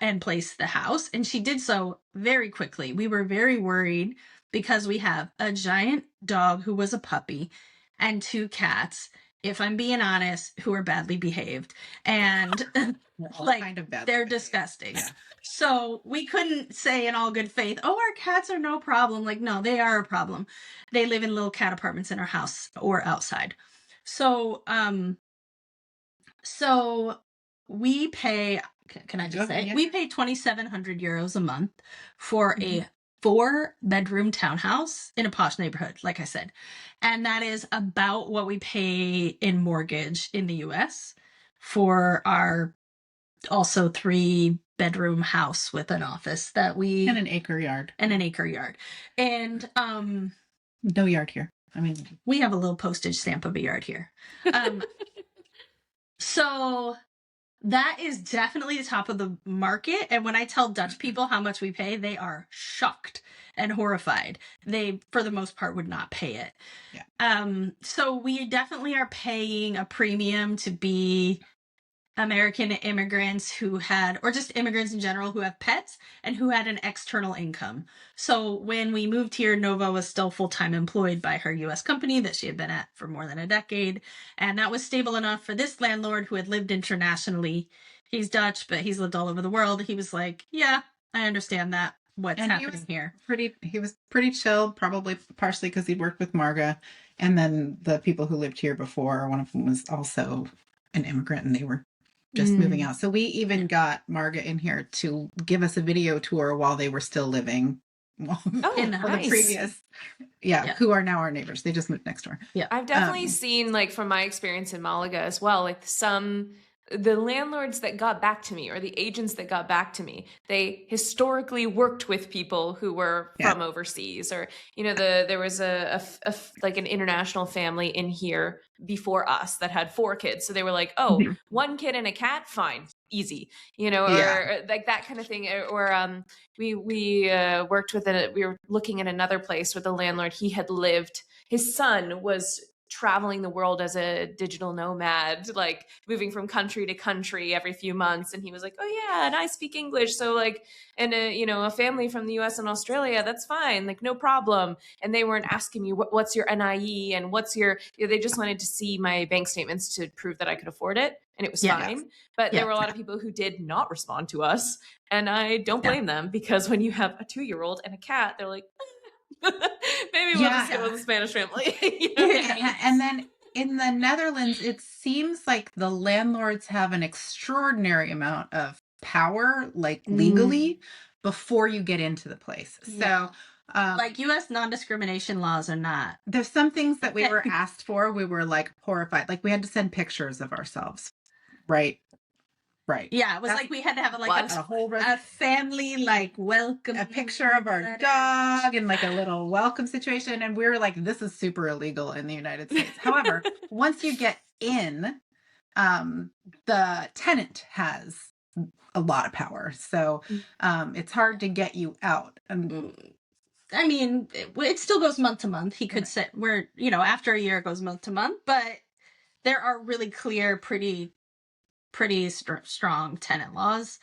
and place the house, and she did so very quickly. We were very worried because we have a giant dog who was a puppy and 2 cats, if I'm being honest, who are badly behaved, and they're disgusting. Yeah. So we couldn't say in all good faith, oh, our cats are no problem. Like, no, they are a problem. They live in little cat apartments in our house or outside. So we pay, can I just say, we pay 2,700 euros a month for a 4-bedroom townhouse in a posh neighborhood, like I said. And that is about what we pay in mortgage in the US for our also 3-bedroom house with an office that we... And an acre yard. And no yard here. I mean, we have a little postage stamp of a yard here. So that is definitely the top of the market. And when I tell Dutch people how much we pay, they are shocked and horrified. They, for the most part, would not pay it. Yeah. So we definitely are paying a premium to be American immigrants who had, or just immigrants in general who have pets and who had an external income. So when we moved here, Nova was still full-time employed by her US company that she had been at for more than a decade. And that was stable enough for this landlord who had lived internationally. He's Dutch, but he's lived all over the world. He was like, yeah, I understand that. What's happening here? He was pretty chill, probably partially because he worked with Marga. And then the people who lived here before, one of them was also an immigrant, and they were just moving out. So we even got Marga in here to give us a video tour while they were still living in the house. The previous, who are now our neighbors. They just moved next door. Yeah, I've definitely seen, like, from my experience in Malaga as well, like the landlords that got back to me, or the agents that got back to me, they historically worked with people who were from overseas, or, you know, there was like an international family in here before us that had 4 kids. So they were like, oh, 1 kid and a cat, fine, easy, you know, or like that kind of thing. Or we worked with we were looking at another place with a landlord. His son was traveling the world as a digital nomad, like moving from country to country every few months. And he was like, oh yeah, and I speak English. So like, and a family from the US and Australia, that's fine. Like, no problem. And they weren't asking me what's your NIE and what's your, they just wanted to see my bank statements to prove that I could afford it. And it was fine. But there were a lot of people who did not respond to us. And I don't blame them, because when you have a 2-year-old and a cat, they're like, maybe we'll just go with a Spanish family. You know what I mean? And then in the Netherlands, it seems like the landlords have an extraordinary amount of power, like legally, before you get into the place. So like US non-discrimination laws are not. There's some things that we were asked for. We were like horrified. Like we had to send pictures of ourselves. Right. Yeah, it was like we had to have a family, like, welcome, a picture of our dog and like a little welcome situation. And we were like, this is super illegal in the United States. However, once you get in, the tenant has a lot of power. So it's hard to get you out. I mean, it still goes month to month. He could sit where, after a year it goes month to month, but there are really clear, pretty strong tenant laws.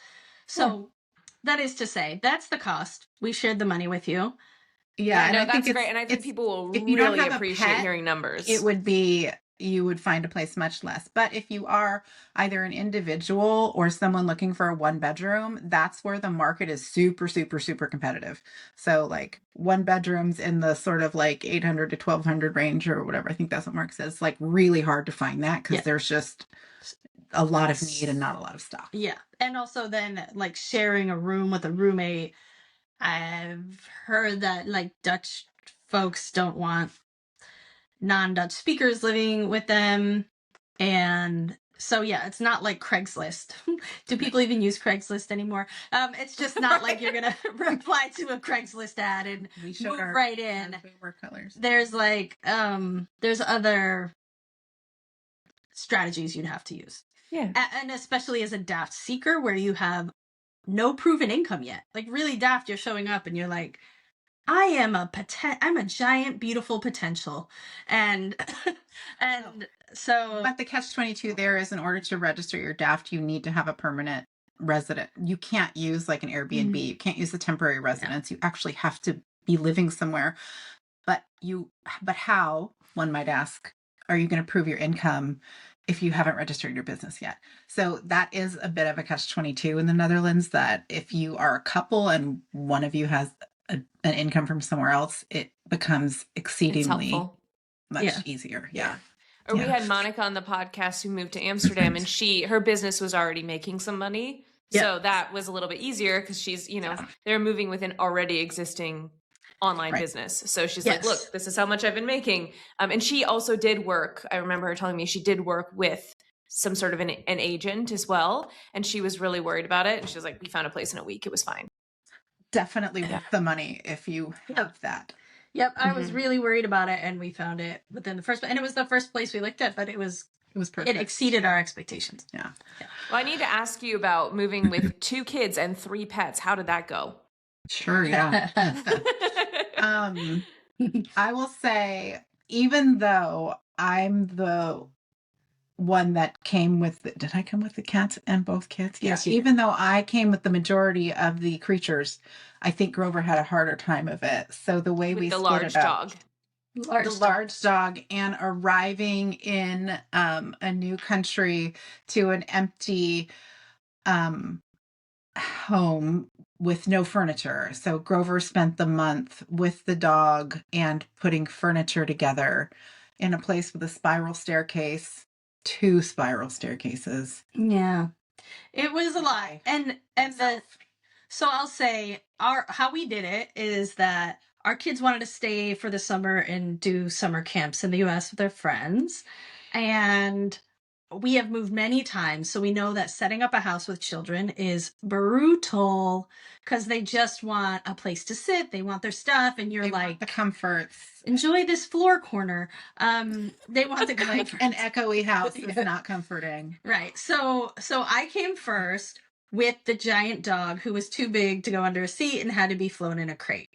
So that is to say, that's the cost. We shared the money with you. Yeah, and no, that's great. And I think people will really appreciate hearing numbers. It would be, you would find a place much less. But if you are either an individual or someone looking for a 1-bedroom, that's where the market is super, super, super competitive. So like 1-bedrooms in the sort of like 800 to 1200 range or whatever. I think that's what Mark says. Like really hard to find that because there's just a lot of need and not a lot of stuff. Yeah. And also then like sharing a room with a roommate. I've heard that like Dutch folks don't want non-Dutch speakers living with them. And so, yeah, it's not like Craigslist. Do people even use Craigslist anymore? It's just not like you're going to reply to a Craigslist ad and move right in. Colors. There's like, there's other strategies you'd have to use. Yeah. And especially as a DAFT seeker where you have no proven income yet. Like really DAFT, you're showing up and you're like, I'm a giant, beautiful potential. And so. But the catch-22 there is in order to register your DAFT, you need to have a permanent resident. You can't use like an Airbnb. You can't use a temporary residence. You actually have to be living somewhere. But how, one might ask, are you going to prove your income if you haven't registered your business yet? So that is a bit of a catch-22 in the Netherlands, that if you are a couple and one of you has an income from somewhere else, it becomes exceedingly much easier. Yeah. Or we had Monica on the podcast who moved to Amsterdam, and her business was already making some money. So that was a little bit easier because she's, they're moving with an already existing online business. So she's like, look, this is how much I've been making. And she also did work. I remember her telling me she did work with some sort of an agent as well. And she was really worried about it. And she was like, we found a place in a week. It was fine. Definitely worth the money if you have that. Yep. I was really worried about it, and we found it within the first, and it was the first place we looked at, but it was perfect. It exceeded our expectations. Yeah. Well, I need to ask you about moving with 2 kids and 3 pets. How did that go? Sure. Yeah. I will say, even though I'm the one that came with did I come with the cats and both kids? Yes. Even though I came with the majority of the creatures, I think Grover had a harder time of it. So the way we split it up, the large dog, and arriving in a new country to an empty home with no furniture. So Grover spent the month with the dog and putting furniture together in a place with a spiral staircase, 2 spiral staircases. Yeah. It was a lot. So I'll say how we did it is that our kids wanted to stay for the summer and do summer camps in the US with their friends. And we have moved many times, so we know that setting up a house with children is brutal because they just want a place to sit. They want their stuff, and you're like, the comforts. Enjoy this floor corner. They want the comfort. An echoey house is not comforting. Right. So I came first with the giant dog who was too big to go under a seat and had to be flown in a crate.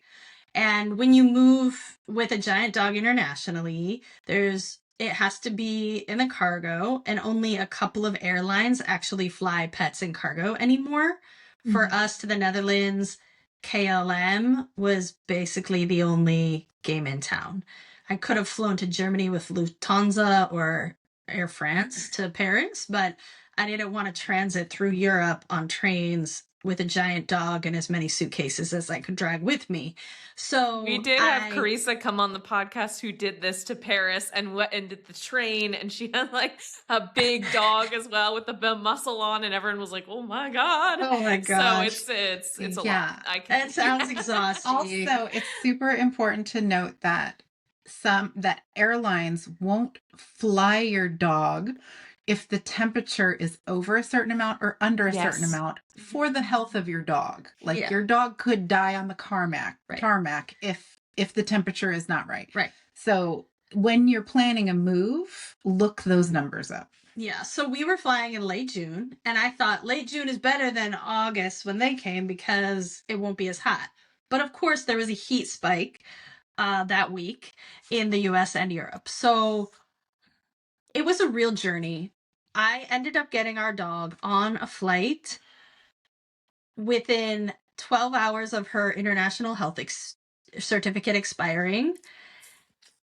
And when you move with a giant dog internationally, it has to be in the cargo, and only a couple of airlines actually fly pets in cargo anymore. Mm-hmm. For us to the Netherlands, KLM was basically the only game in town. I could have flown to Germany with Lufthansa or Air France to Paris, but I didn't want to transit through Europe on trains with a giant dog and as many suitcases as I could drag with me. So we did have Carissa come on the podcast who did this to Paris and did the train, and she had like a big dog as well with the muscle on, and everyone was like, "Oh my god!" Oh my god! So it's a lot. It sounds exhausting. Also, it's super important to note that airlines won't fly your dog if the temperature is over a certain amount or under a certain amount for the health of your dog. Like your dog could die on the tarmac if the temperature is not right. Right. So when you're planning a move, look those numbers up. Yeah, so we were flying in late June, and I thought late June is better than August when they came because it won't be as hot. But of course, there was a heat spike that week in the US and Europe. So it was a real journey. I ended up getting our dog on a flight within 12 hours of her international health certificate expiring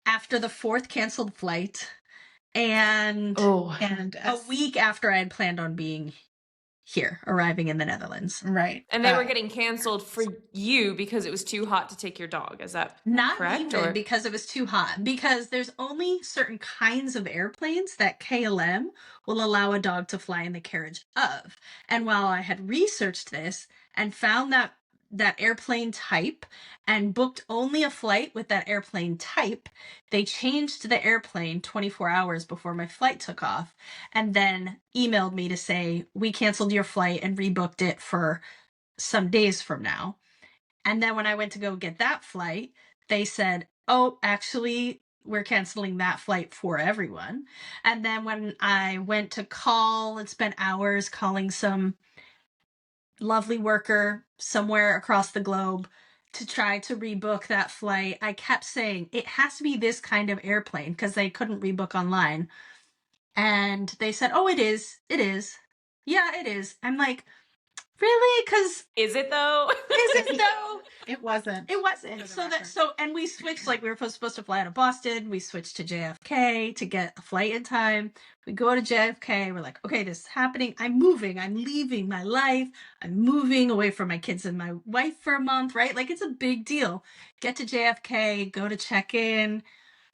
after the fourth canceled flight and And a week after I had planned on being here, arriving in the Netherlands. Right. And they were getting canceled for you because it was too hot to take your dog. Is that Not correct? even because it was too hot, because there's only certain kinds of airplanes that KLM will allow a dog to fly in the carriage of. And while I had researched this and found that airplane type and booked only a flight with that airplane type, they changed the airplane 24 hours before my flight took off and then emailed me to say, we canceled your flight and rebooked it for some days from now. And then when I went to go get that flight, they said, oh, actually, we're canceling that flight for everyone. And then when I went to call and spent hours calling some lovely worker somewhere across the globe to try to rebook that flight, I kept saying, it has to be this kind of airplane because they couldn't rebook online. And they said, oh, it is. It is. Yeah, it is. I'm like, really? Because is it though? is it though? It wasn't. It wasn't. And we switched, like, we were supposed to fly out of Boston. We switched to JFK to get a flight in time. We go to JFK. We're like, okay, this is happening. I'm moving. I'm leaving my life. I'm moving away from my kids and my wife for a month, right? Like, it's a big deal. Get to JFK, go to check in.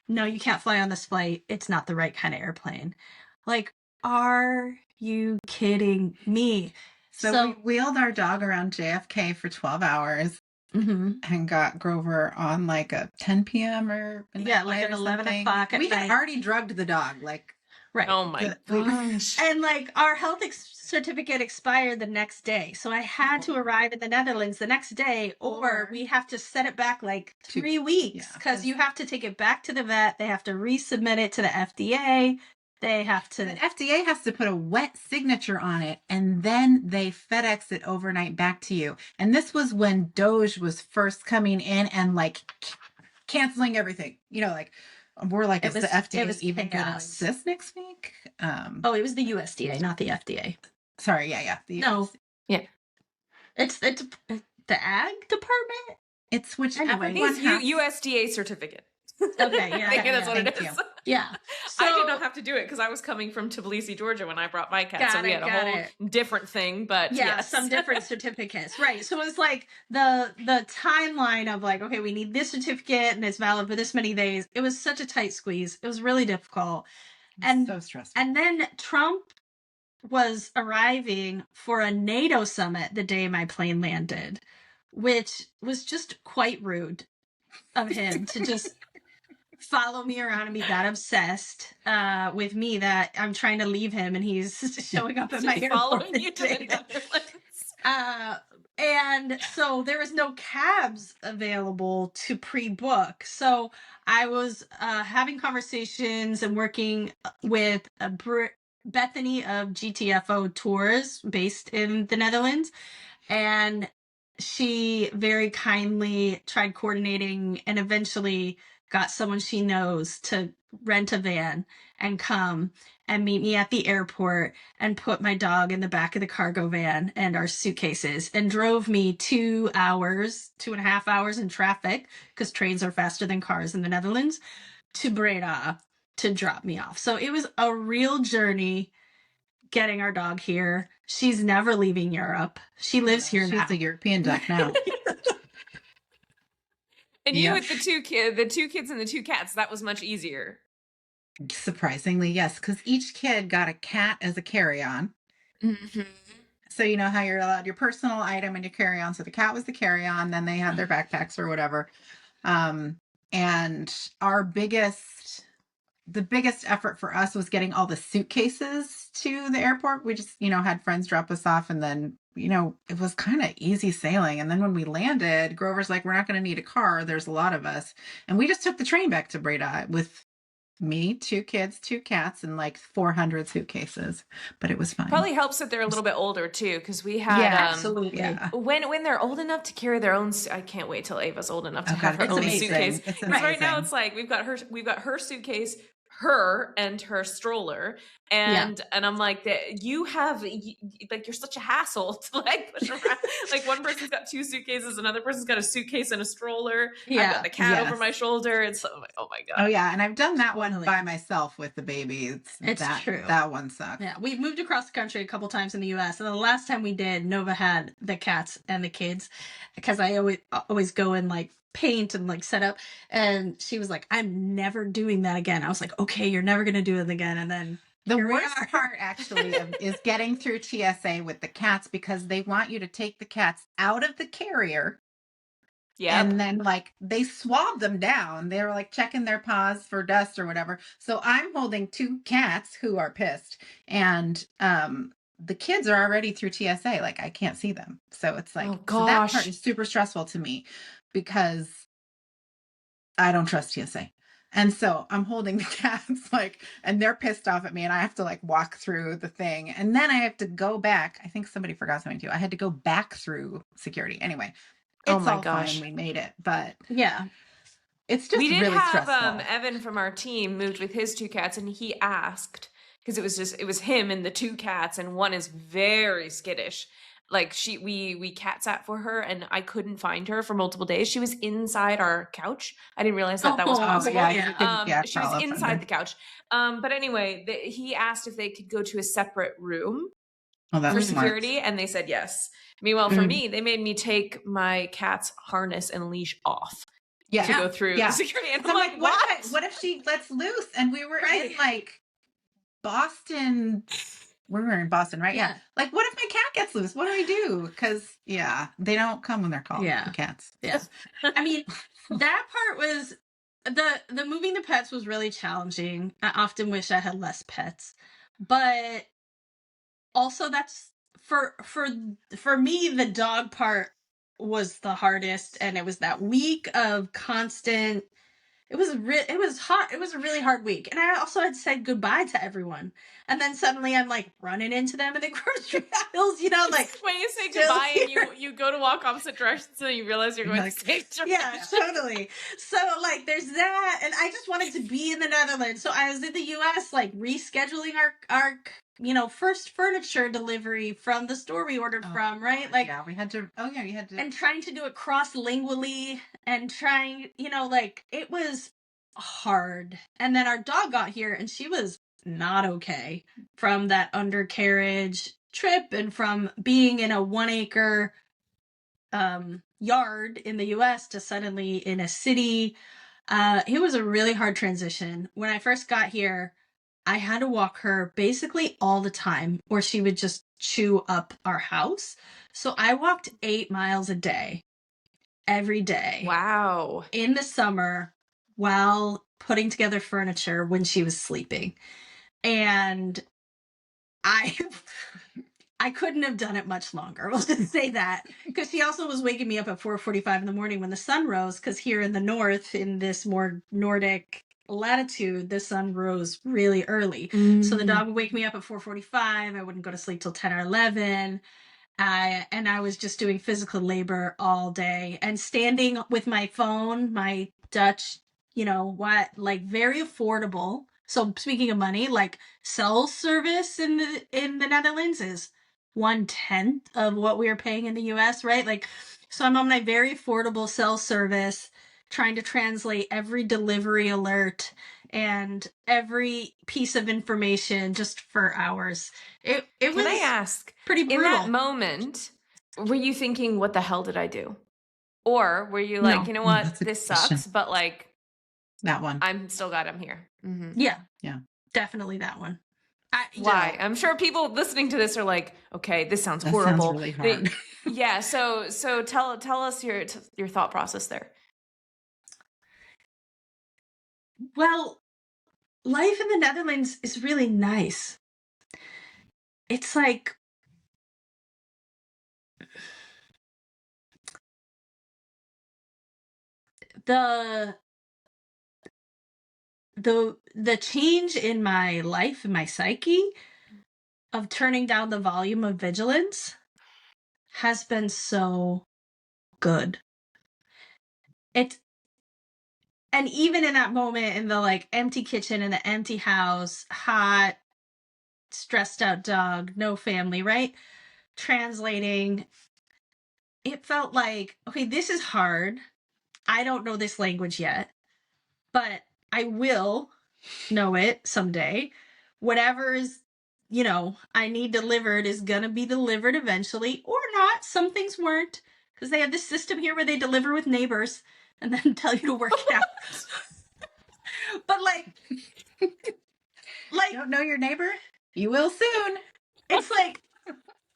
No, you can't fly on this flight. It's not the right kind of airplane. Like, are you kidding me? So we wheeled our dog around JFK for 12 hours and got Grover on like a 10 p.m. or like an 11 o'clock at We night. had already drugged the dog, like right. Oh my gosh. And like our health certificate expired the next day, so I had to arrive in the Netherlands the next day, or we have to set it back like 3 weeks because you have to take it back to the vet. They have to resubmit it to the FDA. They have to. The FDA has to put a wet signature on it, and then they FedEx it overnight back to you. And this was when Doge was first coming in and like canceling everything. You know, like we're like, is the FDA even going to assist next week? It was the USDA, not the FDA. Sorry, yeah. It's the ag department. It's whichever It's one has USDA certificate. Okay, yeah. I think that's what it is. you. Yeah. So, I did not have to do it because I was coming from Tbilisi, Georgia when I brought my cat. So we had a whole different thing, but yes. Some different certificates. Right. So it's like the timeline of like, okay, we need this certificate and it's valid for this many days. It was such a tight squeeze. It was really difficult. And so stressful. And then Trump was arriving for a NATO summit the day my plane landed, which was just quite rude of him to just follow me around and be that obsessed with me that I'm trying to leave him and he's showing up at my airport. Following you to the Netherlands. And so there was no cabs available to pre-book. So I was having conversations and working with Bethany of GTFO Tours based in the Netherlands. And she very kindly tried coordinating and eventually got someone she knows to rent a van and come and meet me at the airport and put my dog in the back of the cargo van and our suitcases and drove me 2.5 hours in traffic, because trains are faster than cars in the Netherlands, to Breda to drop me off. So it was a real journey getting our dog here. She's never leaving Europe. She lives here now. She's a European duck now. And you with the two kids and the two cats, that was much easier. Surprisingly, yes, because each kid got a cat as a carry-on. Mm-hmm. So you know how you're allowed your personal item and your carry-on. So the cat was the carry-on. Then they had their backpacks or whatever. And the biggest effort for us was getting all the suitcases to the airport. We just, had friends drop us off, and then, it was kind of easy sailing. And then when we landed, Grover's like, we're not going to need a car. There's a lot of us. And we just took the train back to Breda with Me, 2 kids, 2 cats, and like 400 suitcases, but it was fine. Probably helps that they're a little bit older too, because we had Yeah, Absolutely. yeah. when they're old enough to carry their own. I can't wait till Ava's old enough to Oh have God, her it's own amazing. suitcase. It's Because right now amazing. it's like we've got her suitcase, her and her stroller, and I'm like, you have like, you're such a hassle to like push around. Like one person's got 2 suitcases, another person's got a suitcase and a stroller. I've got the cat over my shoulder. It's oh my God. Oh yeah, and I've done that one Totally. by myself with the baby. It's true. That one sucks. Yeah, we've moved across the country a couple times in the U.S. and the last time we did, Nova had the cats and the kids because I always go and like paint and like set up, and she was like, "I'm never doing that again." I was like, "Okay, you're never gonna do it again." And then The here we worst are. part actually is getting through TSA with the cats, because they want you to take the cats out of the carrier. Yeah. And then like they swab them down. They were like checking their paws for dust or whatever. So I'm holding 2 cats who are pissed, and the kids are already through TSA. Like I can't see them. So it's like, Oh so that part gosh. is super stressful to me because I don't trust TSA. And so I'm holding the cats like, and they're pissed off at me, and I have to like walk through the thing. And then I have to go back. I think somebody forgot something too. I had to go back through security. Anyway, Oh it's my all gosh. fine. We made it, but Yeah. it's just We did really have stressful. Evan from our team moved with his 2 cats, and he asked, because it was him and the 2 cats, and one is very skittish. Like we cat sat for her, and I couldn't find her for multiple days. She was inside our couch. I didn't realize that was possible. Yeah, she was inside the couch. But anyway, he asked if they could go to a separate room for security, and they said yes. Meanwhile, for me, they made me take my cat's harness and leash off. To go through security. And I'm like, what if she lets loose? And we were in like Boston. We were in Boston, right? Yeah. Like, what if my cat gets loose? What do I do? Because they don't come when they're called. The cats. Yeah. I mean, that part was the moving the pets was really challenging. I often wish I had less pets, but also that's for me, the dog part was the hardest, and it was that week of constant. It was hot. It was a really hard week, and I also had said goodbye to everyone, and then suddenly I'm like running into them in the grocery aisles. You know, like when you say goodbye and you go to walk opposite directions, and you realize you're going the same direction. Yeah, totally. So like, there's that, and I just wanted to be in the Netherlands, so I was in the U.S. like rescheduling our first furniture delivery from the store we ordered from, right? Like, we had to. Oh yeah, you had to. And trying to do it cross-lingually, and trying, like, it was hard. And then our dog got here, and she was not okay from that undercarriage trip, and from being in a 1-acre yard in the US to suddenly in a city. It was a really hard transition. When I first got here, I had to walk her basically all the time, or she would just chew up our house. So I walked 8 miles a day, every day. Wow. In the summer, while putting together furniture when she was sleeping. And I couldn't have done it much longer. We'll just say that. Because she also was waking me up at 4:45 in the morning when the sun rose. Because here in the north, in this more Nordic latitude, the sun rose really early. So the dog would wake me up at 4:45. I wouldn't go to sleep till 10 or 11. And I was just doing physical labor all day and standing with my phone, my Dutch, very affordable. So speaking of money, like cell service in the Netherlands is 1/10 of what we are paying in the US, right? Like, so I'm on my very affordable cell service, trying to translate every delivery alert and every piece of information just for hours. It was. Can I ask, pretty brutal. In that moment, were you thinking, what the hell did I do? Or were you like, No. you know what, this sucks, but like, that one. I'm still glad I'm here. Mm-hmm. Yeah. Yeah. Definitely that one. Why? I'm sure people listening to this are like, okay, this sounds horrible. Sounds really hard. Yeah. So tell us your thought process there. Well, life in the Netherlands is really nice. It's like, the the change in my life and my psyche of turning down the volume of vigilance has been so good. And even in that moment, in the like empty kitchen, in the empty house, hot, stressed out dog, no family, right? Translating, it felt like, okay, this is hard. I don't know this language yet, but I will know it someday. Whatever is, I need delivered is going to be delivered eventually, or not. Some things weren't, because they have this system here where they deliver with neighbors and then tell you to work it out. But like Don't know your neighbor? You will soon. it's like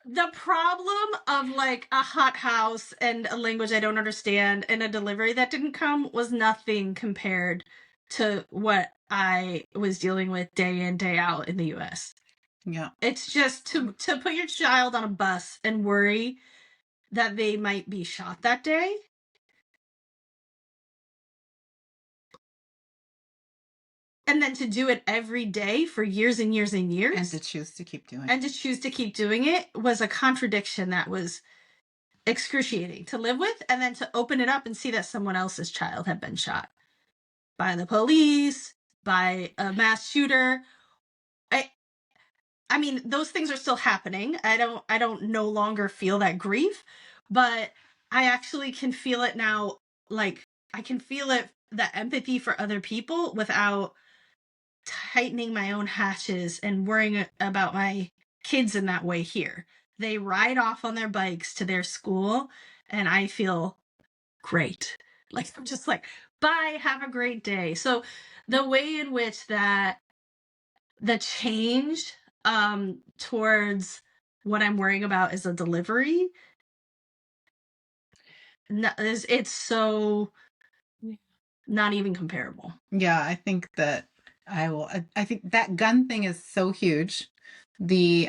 the problem of like a hot house and a language I don't understand and a delivery that didn't come was nothing compared to what I was dealing with day in, day out in the US. Yeah. It's just to put your child on a bus and worry that they might be shot that day. And then to do it every day for years and years and years. And to choose to keep doing it was a contradiction that was excruciating to live with. And then to open it up and see that someone else's child had been shot by the police, by a mass shooter. I mean, those things are still happening. I don't no longer feel that grief, but I actually can feel it now. Like I can feel it, the empathy for other people without tightening my own hatches and worrying about my kids in that way here. They ride off on their bikes to their school and I feel great. Like I'm just like, bye, have a great day. So the way in which that the change towards what I'm worrying about is a delivery it's so not even comparable. Yeah, I think that I think that gun thing is so huge. The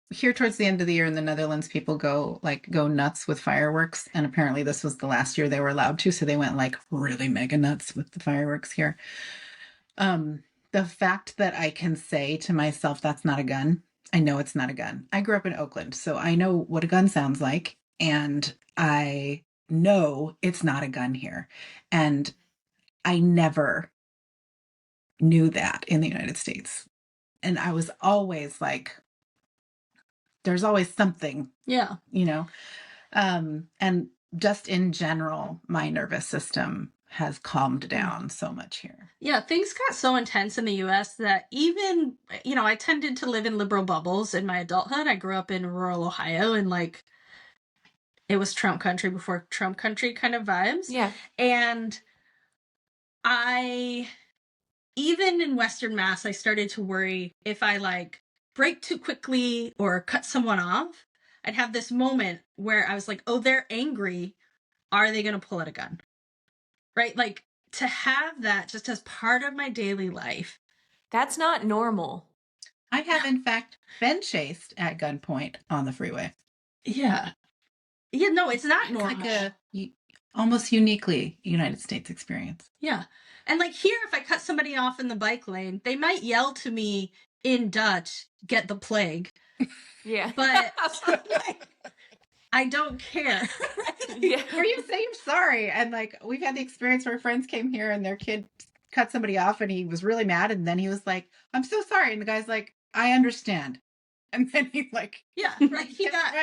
here towards the end of the year in the Netherlands, people go nuts with fireworks, and apparently this was the last year they were allowed to, so they went like really mega nuts with the fireworks here. The fact that I can say to myself, that's not a gun. I know it's not a gun. I grew up in Oakland, so I know what a gun sounds like, and I know it's not a gun here. And I never knew that in the United States. And I was always like, there's always something. Yeah. And just in general, my nervous system has calmed down so much here. Yeah, things got so intense in the US that even, I tended to live in liberal bubbles in my adulthood. I grew up in rural Ohio and like it was Trump country before Trump country kind of vibes. Yeah. And even in Western Mass, I started to worry if I like brake too quickly or cut someone off, I'd have this moment where I was like, oh, they're angry. Are they going to pull out a gun? Right? Like to have that just as part of my daily life. That's not normal. I have, in fact, been chased at gunpoint on the freeway. Yeah. Yeah, no, it's not normal. Like a almost uniquely United States experience. Yeah. And like here, if I cut somebody off in the bike lane, they might yell to me in Dutch, get the plague. Yeah. But like, I don't care. Yeah. Or you say you're sorry. And like we've had the experience where friends came here and their kid cut somebody off and he was really mad. And then he was like, I'm so sorry. And the guy's like, I understand. And then he like, yeah, like he got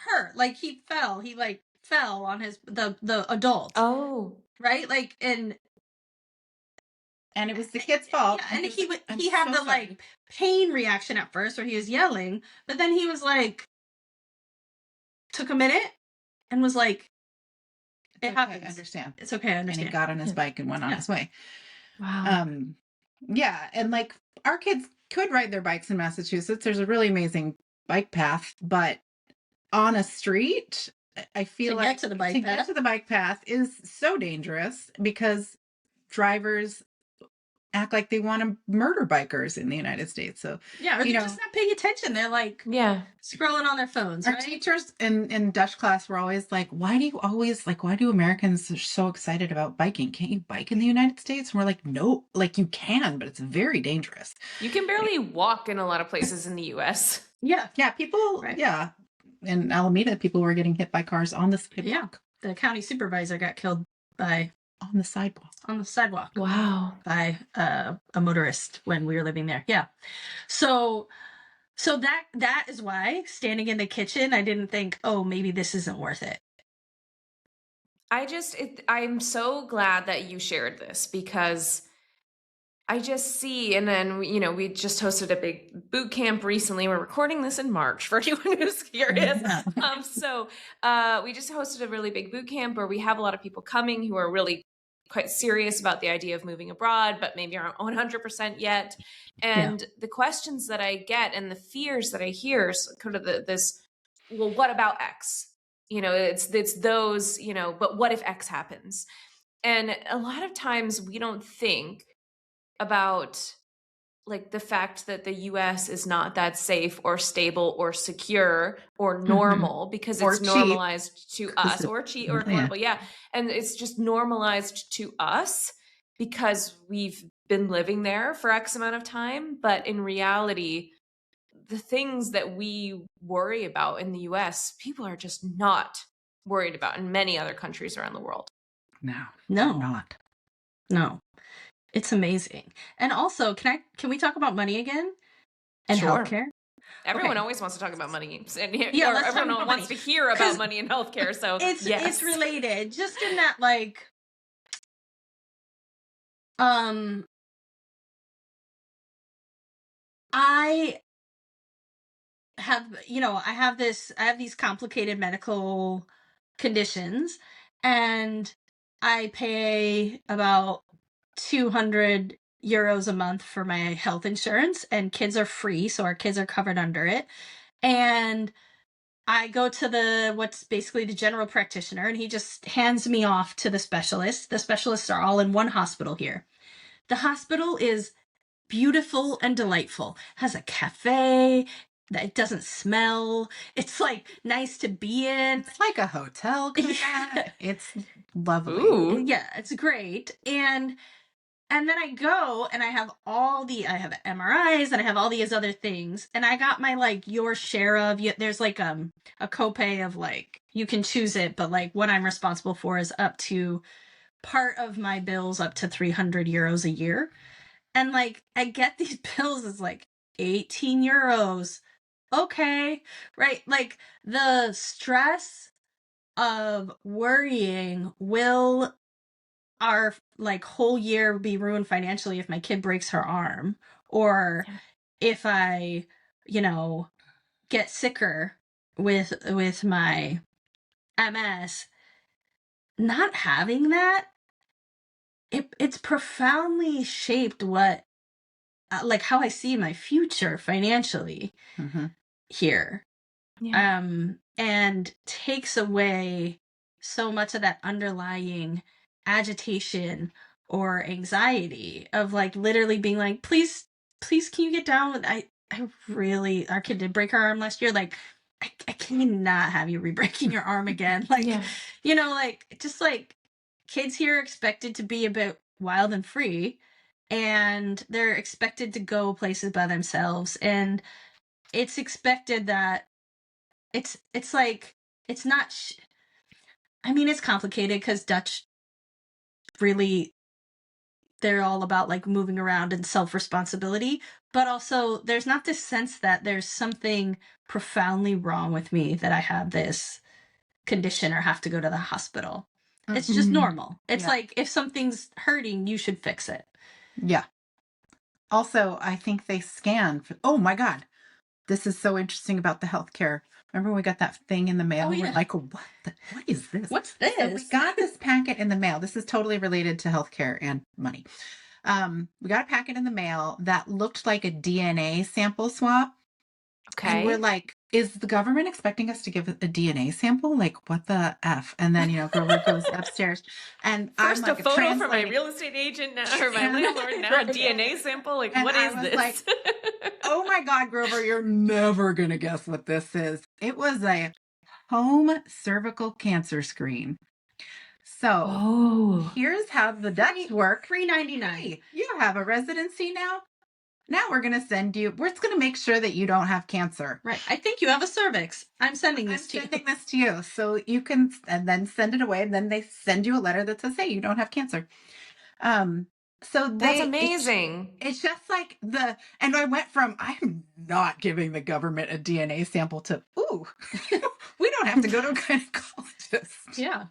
hurt. Like he fell on the adult. Oh. Right? Like, and it was the kid's fault. Yeah, and he had the like pain reaction at first where he was yelling, but then he was like, took a minute and was like, it happens. I understand. It's okay, I understand. And he got on his bike and went on his way. Wow. Yeah, and like our kids could ride their bikes in Massachusetts. There's a really amazing bike path, but on a street, I feel like get to the bike path is so dangerous because drivers act like they want to murder bikers in the United States. So Yeah, or they're just not paying attention. They're like scrolling on their phones. Our right? teachers in Dutch class were always like, why do Americans are so excited about biking? Can't you bike in the United States? And we're like, no, like you can, but it's very dangerous. You can barely walk in a lot of places in the US. Yeah. Yeah, people, yeah. In Alameda, people were getting hit by cars on the sidewalk. Yeah. The county supervisor got killed on the sidewalk. Wow. By a motorist when we were living there. Yeah. So that is why standing in the kitchen, I didn't think, oh, maybe this isn't worth it. I'm so glad that you shared this, because I just see, and then, we just hosted a big boot camp recently. We're recording this in March for anyone who's curious. So we just hosted a really big boot camp where we have a lot of people coming who are really quite serious about the idea of moving abroad, but maybe aren't 100% yet. And the questions that I get and the fears that I hear is kind of well, what about X? It's those, but what if X happens? And a lot of times we don't think about like the fact that the US is not that safe or stable or secure or normal, because it's normalized to us, or cheap or affordable. Yeah. And it's just normalized to us because we've been living there for X amount of time. But in reality, the things that we worry about in the US, people are just not worried about in many other countries around the world. No, not. No. It's amazing. And also, can we talk about money again? And healthcare? Everyone always wants to talk about money. And everyone wants to hear about money and healthcare. So it's related. Just in that, like, I have these complicated medical conditions, and I pay about 200 euros a month for my health insurance, and kids are free, so our kids are covered under it. And I go to what's basically the general practitioner, and he just hands me off to the specialist. The specialists are all in one hospital here. The hospital is beautiful and delightful. Has a cafe. It doesn't smell. It's like nice to be in. It's like a hotel. It's lovely. Ooh. Yeah, it's great. And then I go and I have MRIs and I have all these other things. And I got my, like, your share of, there's like a copay of, like, you can choose it, but like what I'm responsible for is up to part of my bills up to 300 euros a year. And like, I get these bills as like 18 euros. Okay. Right. Like, the stress of worrying, will our like whole year be ruined financially if my kid breaks her arm, or if I, get sicker with my MS. Not having that, it's profoundly shaped what like how I see my future financially here. And takes away so much of that underlying agitation or anxiety of, like, literally being like, please can you get down with our kid did break her arm last year, like, I cannot have you re-breaking your arm again. Like, like, just like, kids here are expected to be a bit wild and free, and they're expected to go places by themselves, and it's expected that it's like, it's not it's complicated because Dutch really, they're all about like moving around and self-responsibility, but also there's not this sense that there's something profoundly wrong with me that I have this condition or have to go to the hospital. It's just normal. It's like, if something's hurting, you should fix it. Yeah. Also, I think they scan. Oh my God. This is so interesting about the healthcare. Remember when we got that thing in the mail? We're like, what is this? What's this? So we got this packet in the mail. This is totally related to healthcare and money. We got a packet in the mail that looked like a DNA sample swap. And we're Okay. like, is the government expecting us to give a DNA sample? Like, what the F? And then, Grover goes upstairs and I'm First, a like photo from my translating. real estate agent now, or my And, landlord, now a DNA sample. Like, and what I is was like, this? oh my God, Grover, you're never going to guess what this is. It was a home cervical cancer screen. So Oh, here's how the Dutch work. $3.99. Hey, you have a residency now. Now we're going to send you, we're just going to make sure that you don't have cancer. Right. I think you have a cervix. I'm sending this to you. This to you. So you can, and then send it away. And then they send you a letter that says, hey, you don't have cancer. So that's amazing. It's just like and I went from, I'm not giving the government a DNA sample to, ooh, we don't have to go to a gynecologist. Yeah.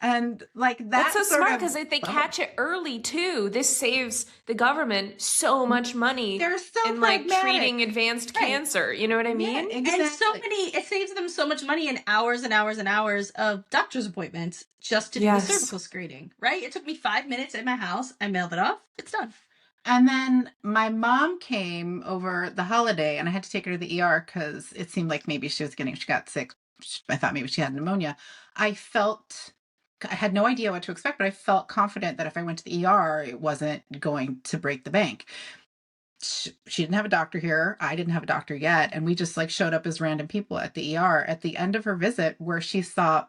And like That's so sort smart of- because they catch it early too. This saves the government so much money They're so in like pragmatic. treating advanced cancer. You know what I mean? Yeah, exactly. And so many, it saves them so much money and hours and hours and hours of doctor's appointments just to do the Yes. cervical screening, right? It took me 5 minutes at my house. I mailed it off. It's done. And then my mom came over the holiday and I had to take her to the ER because it seemed like maybe she got sick. I thought maybe she had pneumonia. I had no idea what to expect, but I felt confident that if I went to the ER, it wasn't going to break the bank. She didn't have a doctor here. I didn't have a doctor yet. And we just like showed up as random people at the ER at the end of her visit where she saw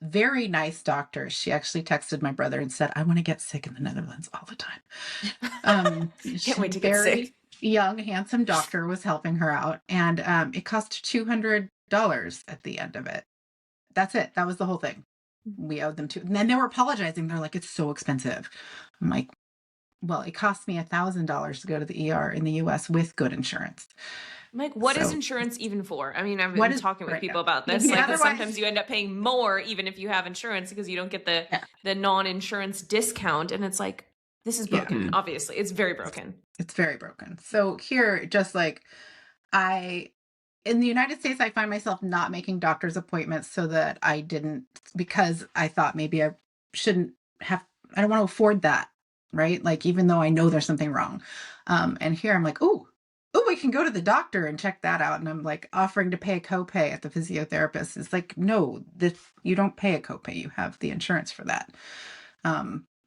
very nice doctors. She actually texted my brother and said, I want to get sick in the Netherlands all the time. Can't wait to get sick. Young, handsome doctor was helping her out. And it cost $200 at the end of it. That's it. That was the whole thing. We owed them and then they were apologizing. They're like, it's so expensive. I'm like, well, it cost me $1,000 to go to the ER in the US with good insurance. I'm like, what is insurance even for? I mean, I've What been is- talking with right, people yeah. about this. Yeah, Like, otherwise- sometimes you end up paying more even if you have insurance because you don't get the non-insurance discount. And it's like, this is broken. Obviously, it's very broken. It's very broken. So here, just like in the United States, I find myself not making doctor's appointments so that because I thought maybe I don't want to afford that, right? Like, even though I know there's something wrong. And here I'm like, oh, we can go to the doctor and check that out. And I'm like offering to pay a copay at the physiotherapist. It's like, no, you don't pay a copay. You have the insurance for that.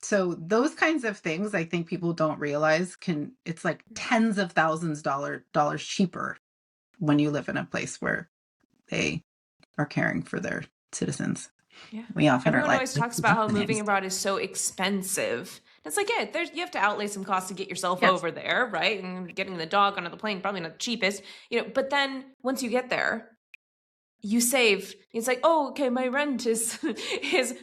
So those kinds of things, I think people don't realize it's like tens of thousands dollars cheaper when you live in a place where they are caring for their citizens. Yeah. We often Everyone are always talks about how moving abroad is so expensive. It's like, yeah, you have to outlay some costs to get yourself over there, right? And getting the dog onto the plane, probably not the cheapest, but then once you get there, you save. It's like, oh, okay, my rent is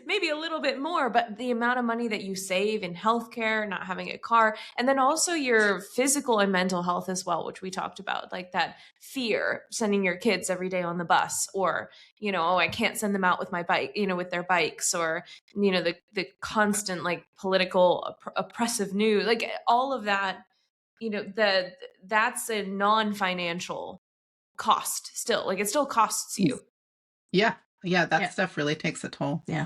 maybe a little bit more, but the amount of money that you save in healthcare, not having a car, and then also your physical and mental health as well, which we talked about, like that fear sending your kids every day on the bus, or oh, I can't send them out with my bike, with their bikes, or the constant like political oppressive news, like all of that, that's a non-financial cost still. Like, it still costs you. Yeah that stuff really takes a toll. So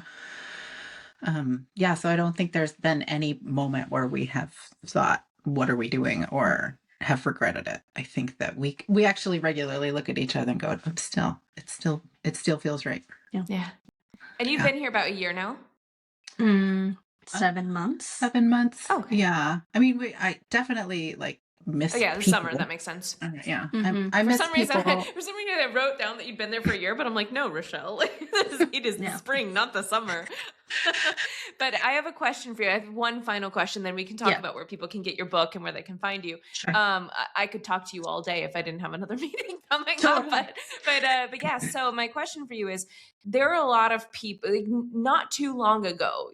I don't think there's been any moment where we have thought, what are we doing, or have regretted it. I think that we actually regularly look at each other and go, it still feels right. Yeah. And you've been here about a year now? 7 months. 7 months. Oh, okay. Yeah. I mean, I definitely miss the people. summer, that makes sense. Yeah. Mm-hmm. I miss people. For some reason I wrote down that you'd been there for a year, but I'm like, no, Rochelle, it is the spring, not the summer. But I have a question for you. I have one final question, then we can talk about where people can get your book and where they can find you. Sure. I could talk to you all day if I didn't have another meeting coming up, but yeah. So my question for you is, there are a lot of people, like, not too long ago,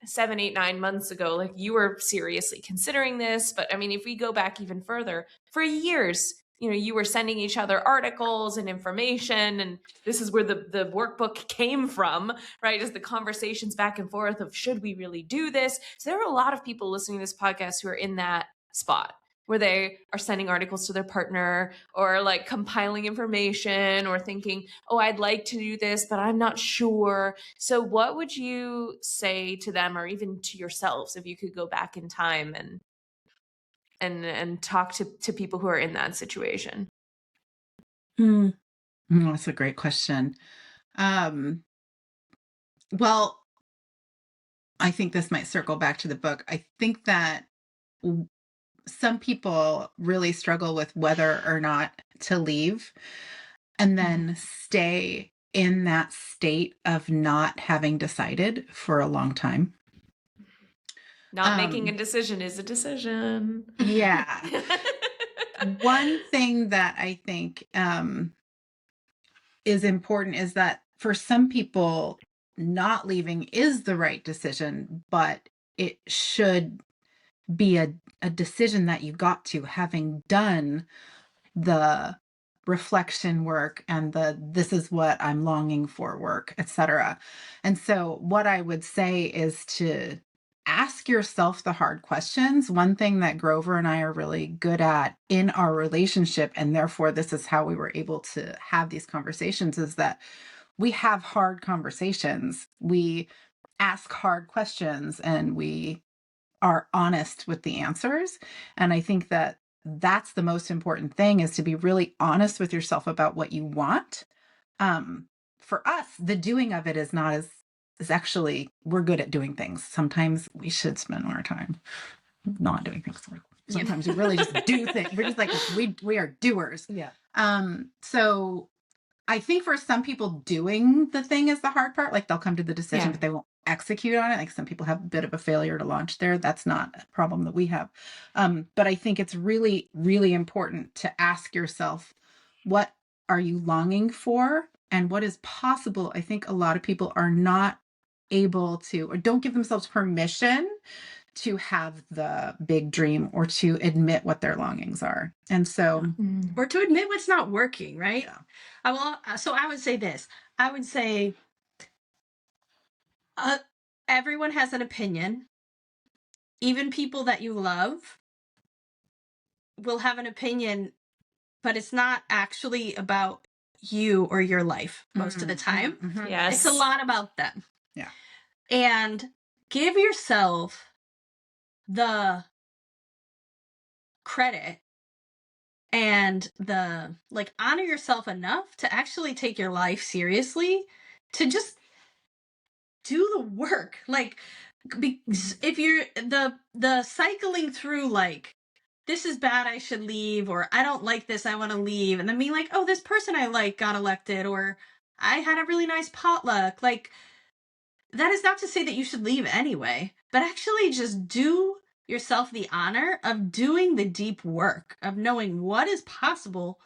7, 8, 9 months ago, like, you were seriously considering this. But I mean, if we go back even further, for years, you were sending each other articles and information, and this is where the workbook came from, right? Just the conversations back and forth of, should we really do this? So there are a lot of people listening to this podcast who are in that spot where they are sending articles to their partner, or like compiling information, or thinking, oh, I'd like to do this, but I'm not sure. So what would you say to them, or even to yourselves, if you could go back in time and talk to people who are in that situation? That's a great question. Well, I think this might circle back to the book. I think that some people really struggle with whether or not to leave and then stay in that state of not having decided for a long time. Not making a decision is a decision. Yeah. One thing that I think is important is that for some people, not leaving is the right decision, but it should be a decision that you got to, having done the reflection work and the this is what I'm longing for work, etc. And so what I would say is to ask yourself the hard questions. One thing that Grover and I are really good at in our relationship, and therefore this is how we were able to have these conversations, is that we have hard conversations. We ask hard questions and we are honest with the answers. And I think that that's the most important thing, is to be really honest with yourself about what you want. For us, the doing of it is not as is actually, we're good at doing things. Sometimes we should spend more time not doing things. Sometimes we really just do things. We're just like, we are doers. Yeah. So I think for some people, doing the thing is the hard part. Like they'll come to the decision, but they won't execute on it. Like some people have a bit of a failure to launch there. That's not a problem that we have. But I think it's really, really important to ask yourself, what are you longing for and what is possible? I think a lot of people are not able to, or don't give themselves permission to have the big dream or to admit what their longings are. And so, or to admit what's not working, right? Yeah. So I would say this. I would say everyone has an opinion. Even people that you love will have an opinion, but it's not actually about you or your life most of the time. Yes. It's a lot about them. Yeah. And give yourself the credit and the honor yourself enough to actually take your life seriously, to just do the work. If you're the cycling through, this is bad, I should leave, or I don't like this, I want to leave, and then being like, oh, this person I like got elected, or I had a really nice potluck, that is not to say that you should leave anyway, but actually just do yourself the honor of doing the deep work of knowing what is possible,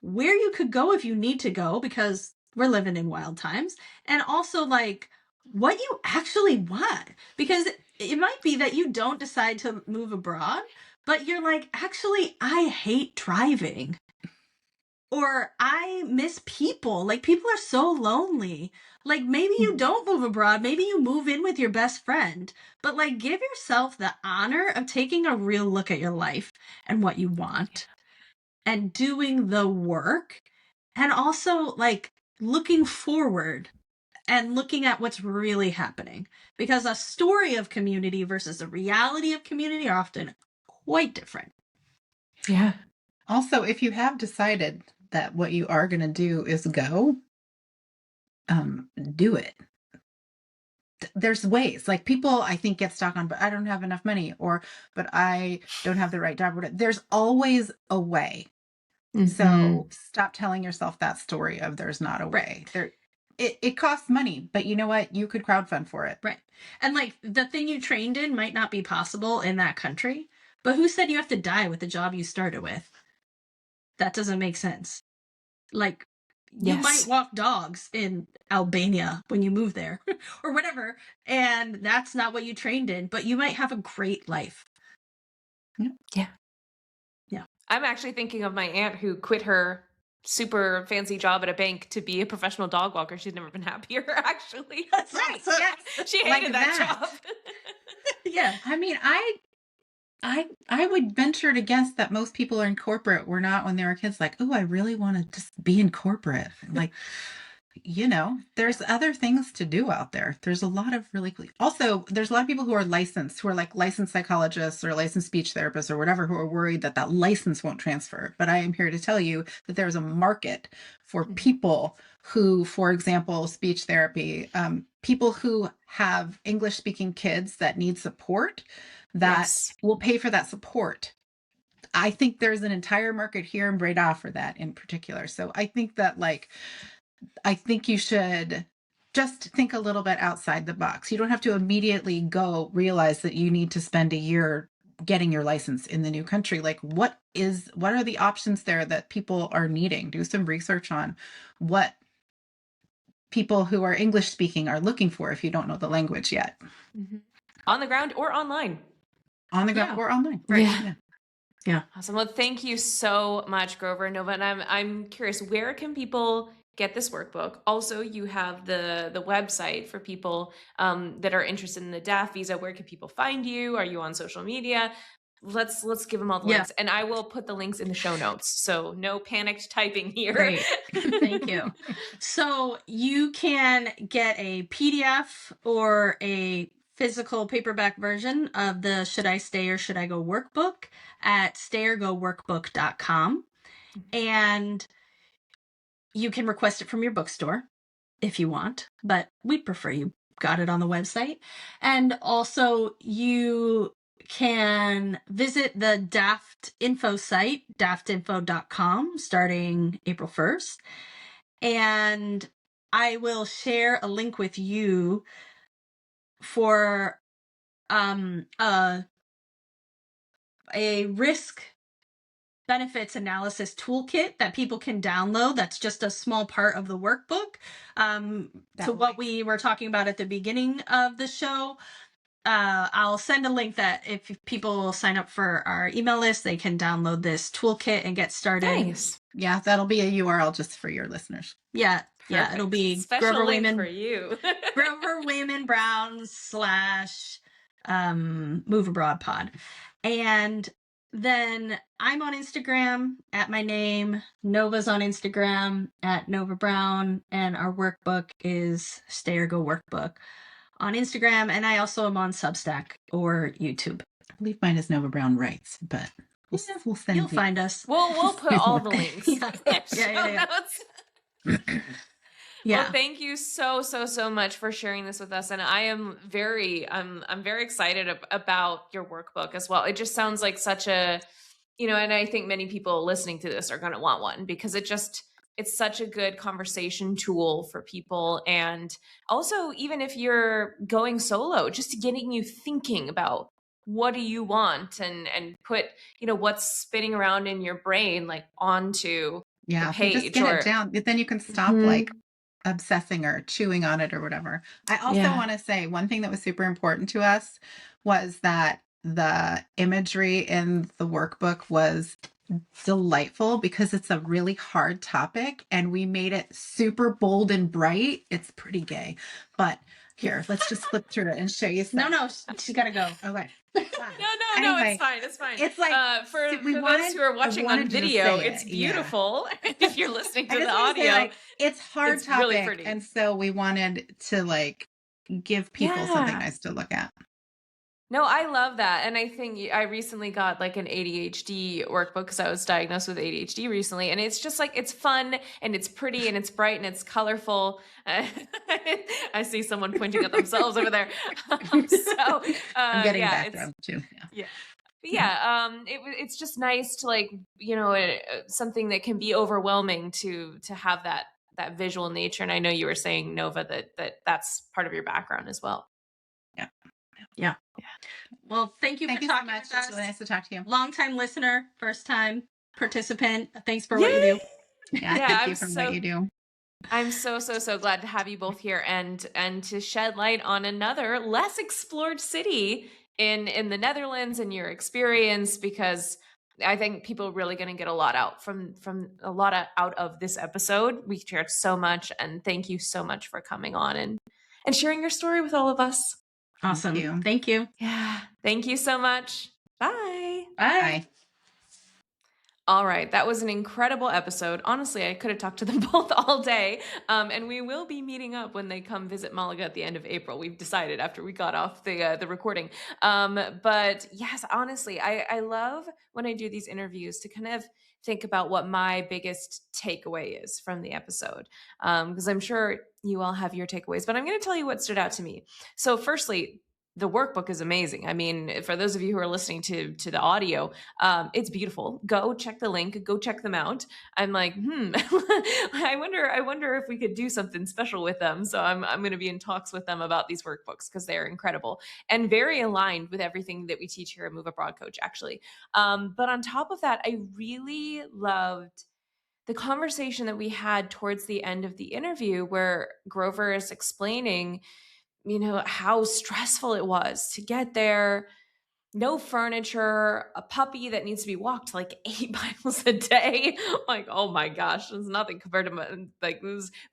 where you could go if you need to go, because we're living in wild times, and also what you actually want, because it might be that you don't decide to move abroad, but you're like, actually, I hate driving, or I miss people. People are so lonely. Maybe you don't move abroad. Maybe you move in with your best friend. But give yourself the honor of taking a real look at your life and what you want and doing the work. And also looking forward and looking at what's really happening. Because a story of community versus a reality of community are often quite different. Yeah. Also, if you have decided that what you are going to do is go, do it. There's ways. People, I think, get stuck on, but I don't have enough money, or but I don't have the right job. There's always a way. So stop telling yourself that story of there's not a way. It costs money, but you know what? You could crowdfund for it. Right. And the thing you trained in might not be possible in that country, but who said you have to die with the job you started with? That doesn't make sense. You might walk dogs in Albania when you move there or whatever, and that's not what you trained in, but you might have a great life. Yeah. Yeah. I'm actually thinking of my aunt who quit her super fancy job at a bank to be a professional dog walker. She's never been happier, actually. That's right. Yes. She hated that job. Yeah. I mean, I would venture to guess that most people in corporate were not, when they were kids, oh, I really want to just be in corporate. there's other things to do out there. There's a lot of also, there's a lot of people who are licensed, who are like licensed psychologists or licensed speech therapists or whatever, who are worried that that license won't transfer. But I am here to tell you that there's a market for people who, for example, speech therapy, people who have English speaking kids that need support, that will pay for that support. I think there's an entire market here in Breda for that in particular. So I think that I think you should just think a little bit outside the box. You don't have to immediately go realize that you need to spend a year getting your license in the new country. Like what are the options there that people are needing? Do some research on what people who are English speaking are looking for if you don't know the language yet. On the ground or online. On the ground or online. Right. Yeah. Awesome. Well, thank you so much, Grover and Nova. And I'm curious, where can people get this workbook? Also, you have the website for people that are interested in the DAFT visa. Where can people find you? Are you on social media? Let's give them all the links, and I will put the links in the show notes. So no panicked typing here. Great. Thank you. So you can get a PDF or a physical paperback version of the Should I Stay or Should I Go workbook at stayorgoworkbook.com. And you can request it from your bookstore if you want, but we'd prefer you got it on the website. And also you can visit the DAFT info site, daftinfo.com, starting April 1st. And I will share a link with you for a risk benefits analysis toolkit that people can download. That's just a small part of the workbook. To what we were talking about at the beginning of the show. I'll send a link that if people sign up for our email list, they can download this toolkit and get started. Nice. Yeah, that'll be a URL just for your listeners. Yeah. Perfect. Yeah, it'll be special Grover link Wayman for you. Grover Wayman Brown / Move Abroad Pod. And then I'm on Instagram at my name. Nova's on Instagram at Nova Brown, and our workbook is Stay or Go Workbook on Instagram, and I also am on Substack or YouTube. I believe mine is Nova Brown Writes, but we'll send you'll find us. We'll put all the links. Yeah. Well, thank you so much for sharing this with us, and I'm very excited about your workbook as well. It just sounds like such a, and I think many people listening to this are going to want one because it's such a good conversation tool for people. And also, even if you're going solo, just getting you thinking about what do you want and put, what's spinning around in your brain, like onto the page. Just get it down. Then you can stop like obsessing or chewing on it or whatever. I also want to say one thing that was super important to us was that the imagery in the workbook was delightful because it's a really hard topic and we made it super bold and bright. It's pretty gay, but here, let's just flip through it and show you stuff. No, she's got to go. Okay. No, it's fine. It's like for those who are watching on video, it's beautiful. Yeah. If you're listening to the audio, it's hard topic, really pretty. And so we wanted to give people something nice to look at. No, I love that. And I think I recently got an ADHD workbook because I was diagnosed with ADHD recently. And it's just it's fun and it's pretty and it's bright and it's colorful. I see someone pointing at themselves over there. I'm getting background too. It's just nice to something that can be overwhelming to have that visual nature. And I know you were saying, Nova, that's part of your background as well. Yeah. Well, thank you for talking so much. With us. It's really nice to talk to you. Long-time listener, first-time participant. Thanks for what you do. Thank you for what you do. I'm so glad to have you both here and to shed light on another less explored city in the Netherlands and your experience, because I think people are really going to get a lot out out of this episode. We shared so much, and thank you so much for coming on and sharing your story with all of us. Awesome. Thank you. Yeah. Thank you so much. Bye. Bye. All right, that was an incredible episode. Honestly, I could have talked to them both all day. And we will be meeting up when they come visit Malaga at the end of April. We've decided after we got off the recording. But yes, honestly, I love when I do these interviews to kind of think about what my biggest takeaway is from the episode, because I'm sure you all have your takeaways. But I'm going to tell you what stood out to me. So, firstly, the workbook is amazing. I mean, for those of you who are listening to the audio, it's beautiful. Go check the link. Go check them out. I'm like, I wonder if we could do something special with them. So I'm going to be in talks with them about these workbooks because they're incredible and very aligned with everything that we teach here at Move Abroad Coach, actually. But on top of that, I really loved the conversation that we had towards the end of the interview where Grover is explaining, how stressful it was to get there. No furniture, a puppy that needs to be walked like 8 miles a day. Like, oh my gosh, it's nothing compared to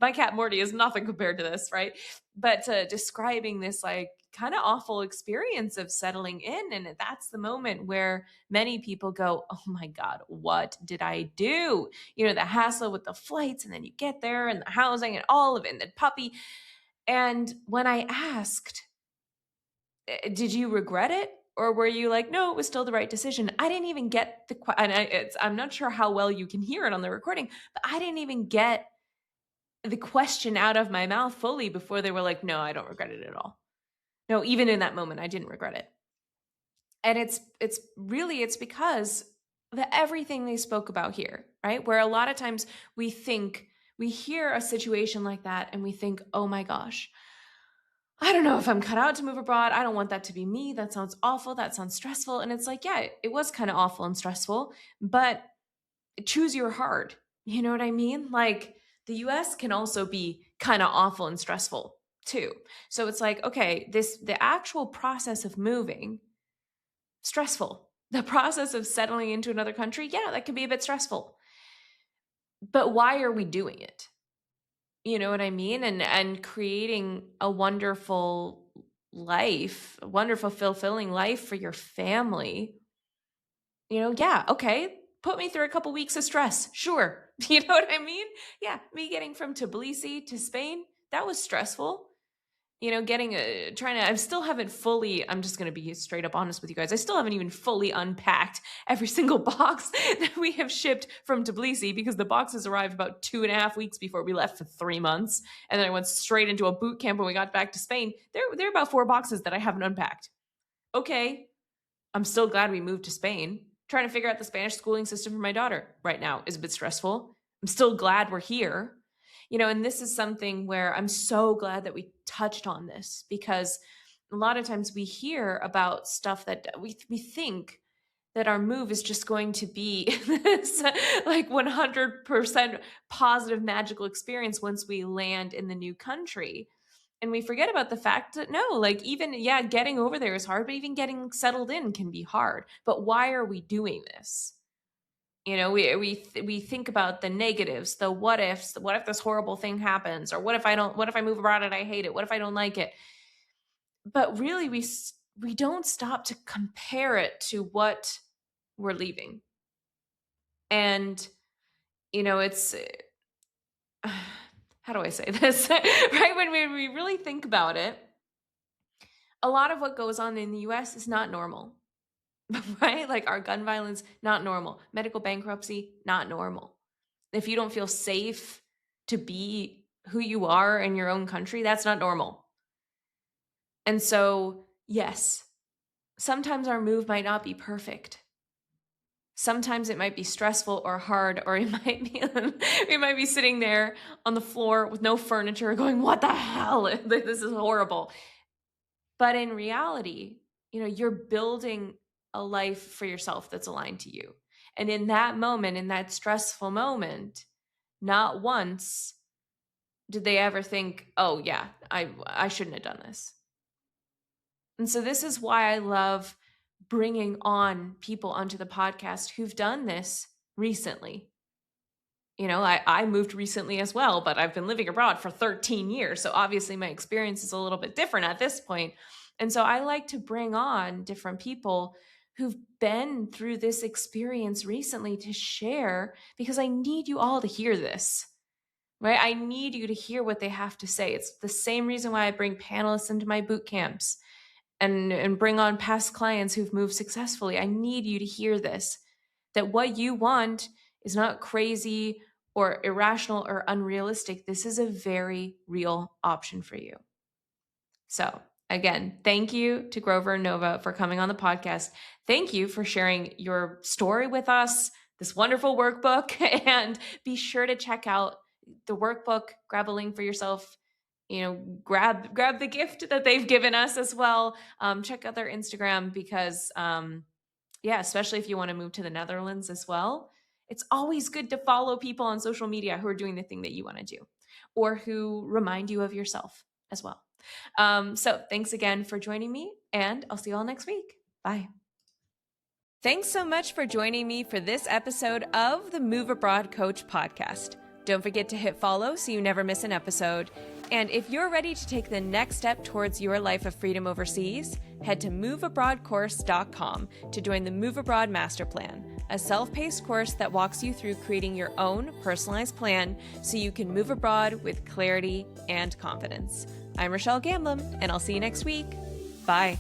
my cat Morty is nothing compared to this, right? But describing this like kind of awful experience of settling in. And that's the moment where many people go, oh my God, what did I do? The hassle with the flights, and then you get there and the housing and all of it, and the puppy. And when I asked, did you regret it? Or were you like, no, it was still the right decision? I didn't even get I'm not sure how well you can hear it on the recording, but I didn't even get the question out of my mouth fully before they were like, no, I don't regret it at all. No, even in that moment, I didn't regret it. And it's because of everything they spoke about here, right? Where a lot of times we hear a situation like that and we think, oh my gosh, I don't know if I'm cut out to move abroad. I don't want that to be me. That sounds awful. That sounds stressful. And it's like, yeah, it was kind of awful and stressful, but choose your heart. You know what I mean? Like the US can also be kind of awful and stressful too. So it's like, okay, the actual process of moving, stressful. The process of settling into another country, yeah, that can be a bit stressful. But why are we doing it? You know what I mean? And creating a wonderful life, a wonderful, fulfilling life for your family. Yeah, okay. Put me through a couple weeks of stress. Sure. You know what I mean? Yeah. Me getting from Tbilisi to Spain, that was stressful. I still haven't fully, I'm just going to be straight up honest with you guys. I still haven't even fully unpacked every single box that we have shipped from Tbilisi because the boxes arrived about 2.5 weeks before we left for 3 months. And then I went straight into a boot camp when we got back to Spain. There are about 4 boxes that I haven't unpacked. Okay. I'm still glad we moved to Spain. Trying to figure out the Spanish schooling system for my daughter right now is a bit stressful. I'm still glad we're here. And this is something where I'm so glad that we touched on this because a lot of times we hear about stuff that we think that our move is just going to be this like 100% positive magical experience once we land in the new country. And we forget about the fact that no, like even, yeah, getting over there is hard, but even getting settled in can be hard. But why are we doing this? We think about the negatives, the what ifs, what if this horrible thing happens, or what if I move abroad and I hate it? What if I don't like it? But really we don't stop to compare it to what we're leaving. And it's how do I say this? Right? When we really think about it, a lot of what goes on in the US is not normal. Right? Like our gun violence, not normal. Medical bankruptcy, not normal. If you don't feel safe to be who you are in your own country, that's not normal. And so, yes, sometimes our move might not be perfect. Sometimes it might be stressful or hard, or we might be sitting there on the floor with no furniture going, what the hell? This is horrible. But in reality, you're building a life for yourself that's aligned to you. And in that moment, in that stressful moment, not once did they ever think, oh yeah, I shouldn't have done this. And so this is why I love bringing on people onto the podcast who've done this recently. I moved recently as well, but I've been living abroad for 13 years. So obviously my experience is a little bit different at this point. And so I like to bring on different people who've been through this experience recently to share, because I need you all to hear this, right? I need you to hear what they have to say. It's the same reason why I bring panelists into my boot camps and bring on past clients who've moved successfully. I need you to hear this, that what you want is not crazy or irrational or unrealistic. This is a very real option for you. So again, thank you to Grover and Nova for coming on the podcast. Thank you for sharing your story with us, this wonderful workbook, and be sure to check out the workbook, grab a link for yourself, grab the gift that they've given us as well. Check out their Instagram because, especially if you want to move to the Netherlands as well, it's always good to follow people on social media who are doing the thing that you want to do or who remind you of yourself as well. So thanks again for joining me, and I'll see you all next week. Bye. Thanks so much for joining me for this episode of the Move Abroad Coach podcast. Don't forget to hit follow so you never miss an episode. And if you're ready to take the next step towards your life of freedom overseas, head to moveabroadcourse.com to join the Move Abroad Master Plan, a self-paced course that walks you through creating your own personalized plan so you can move abroad with clarity and confidence. I'm Rochelle Gamblin, and I'll see you next week. Bye.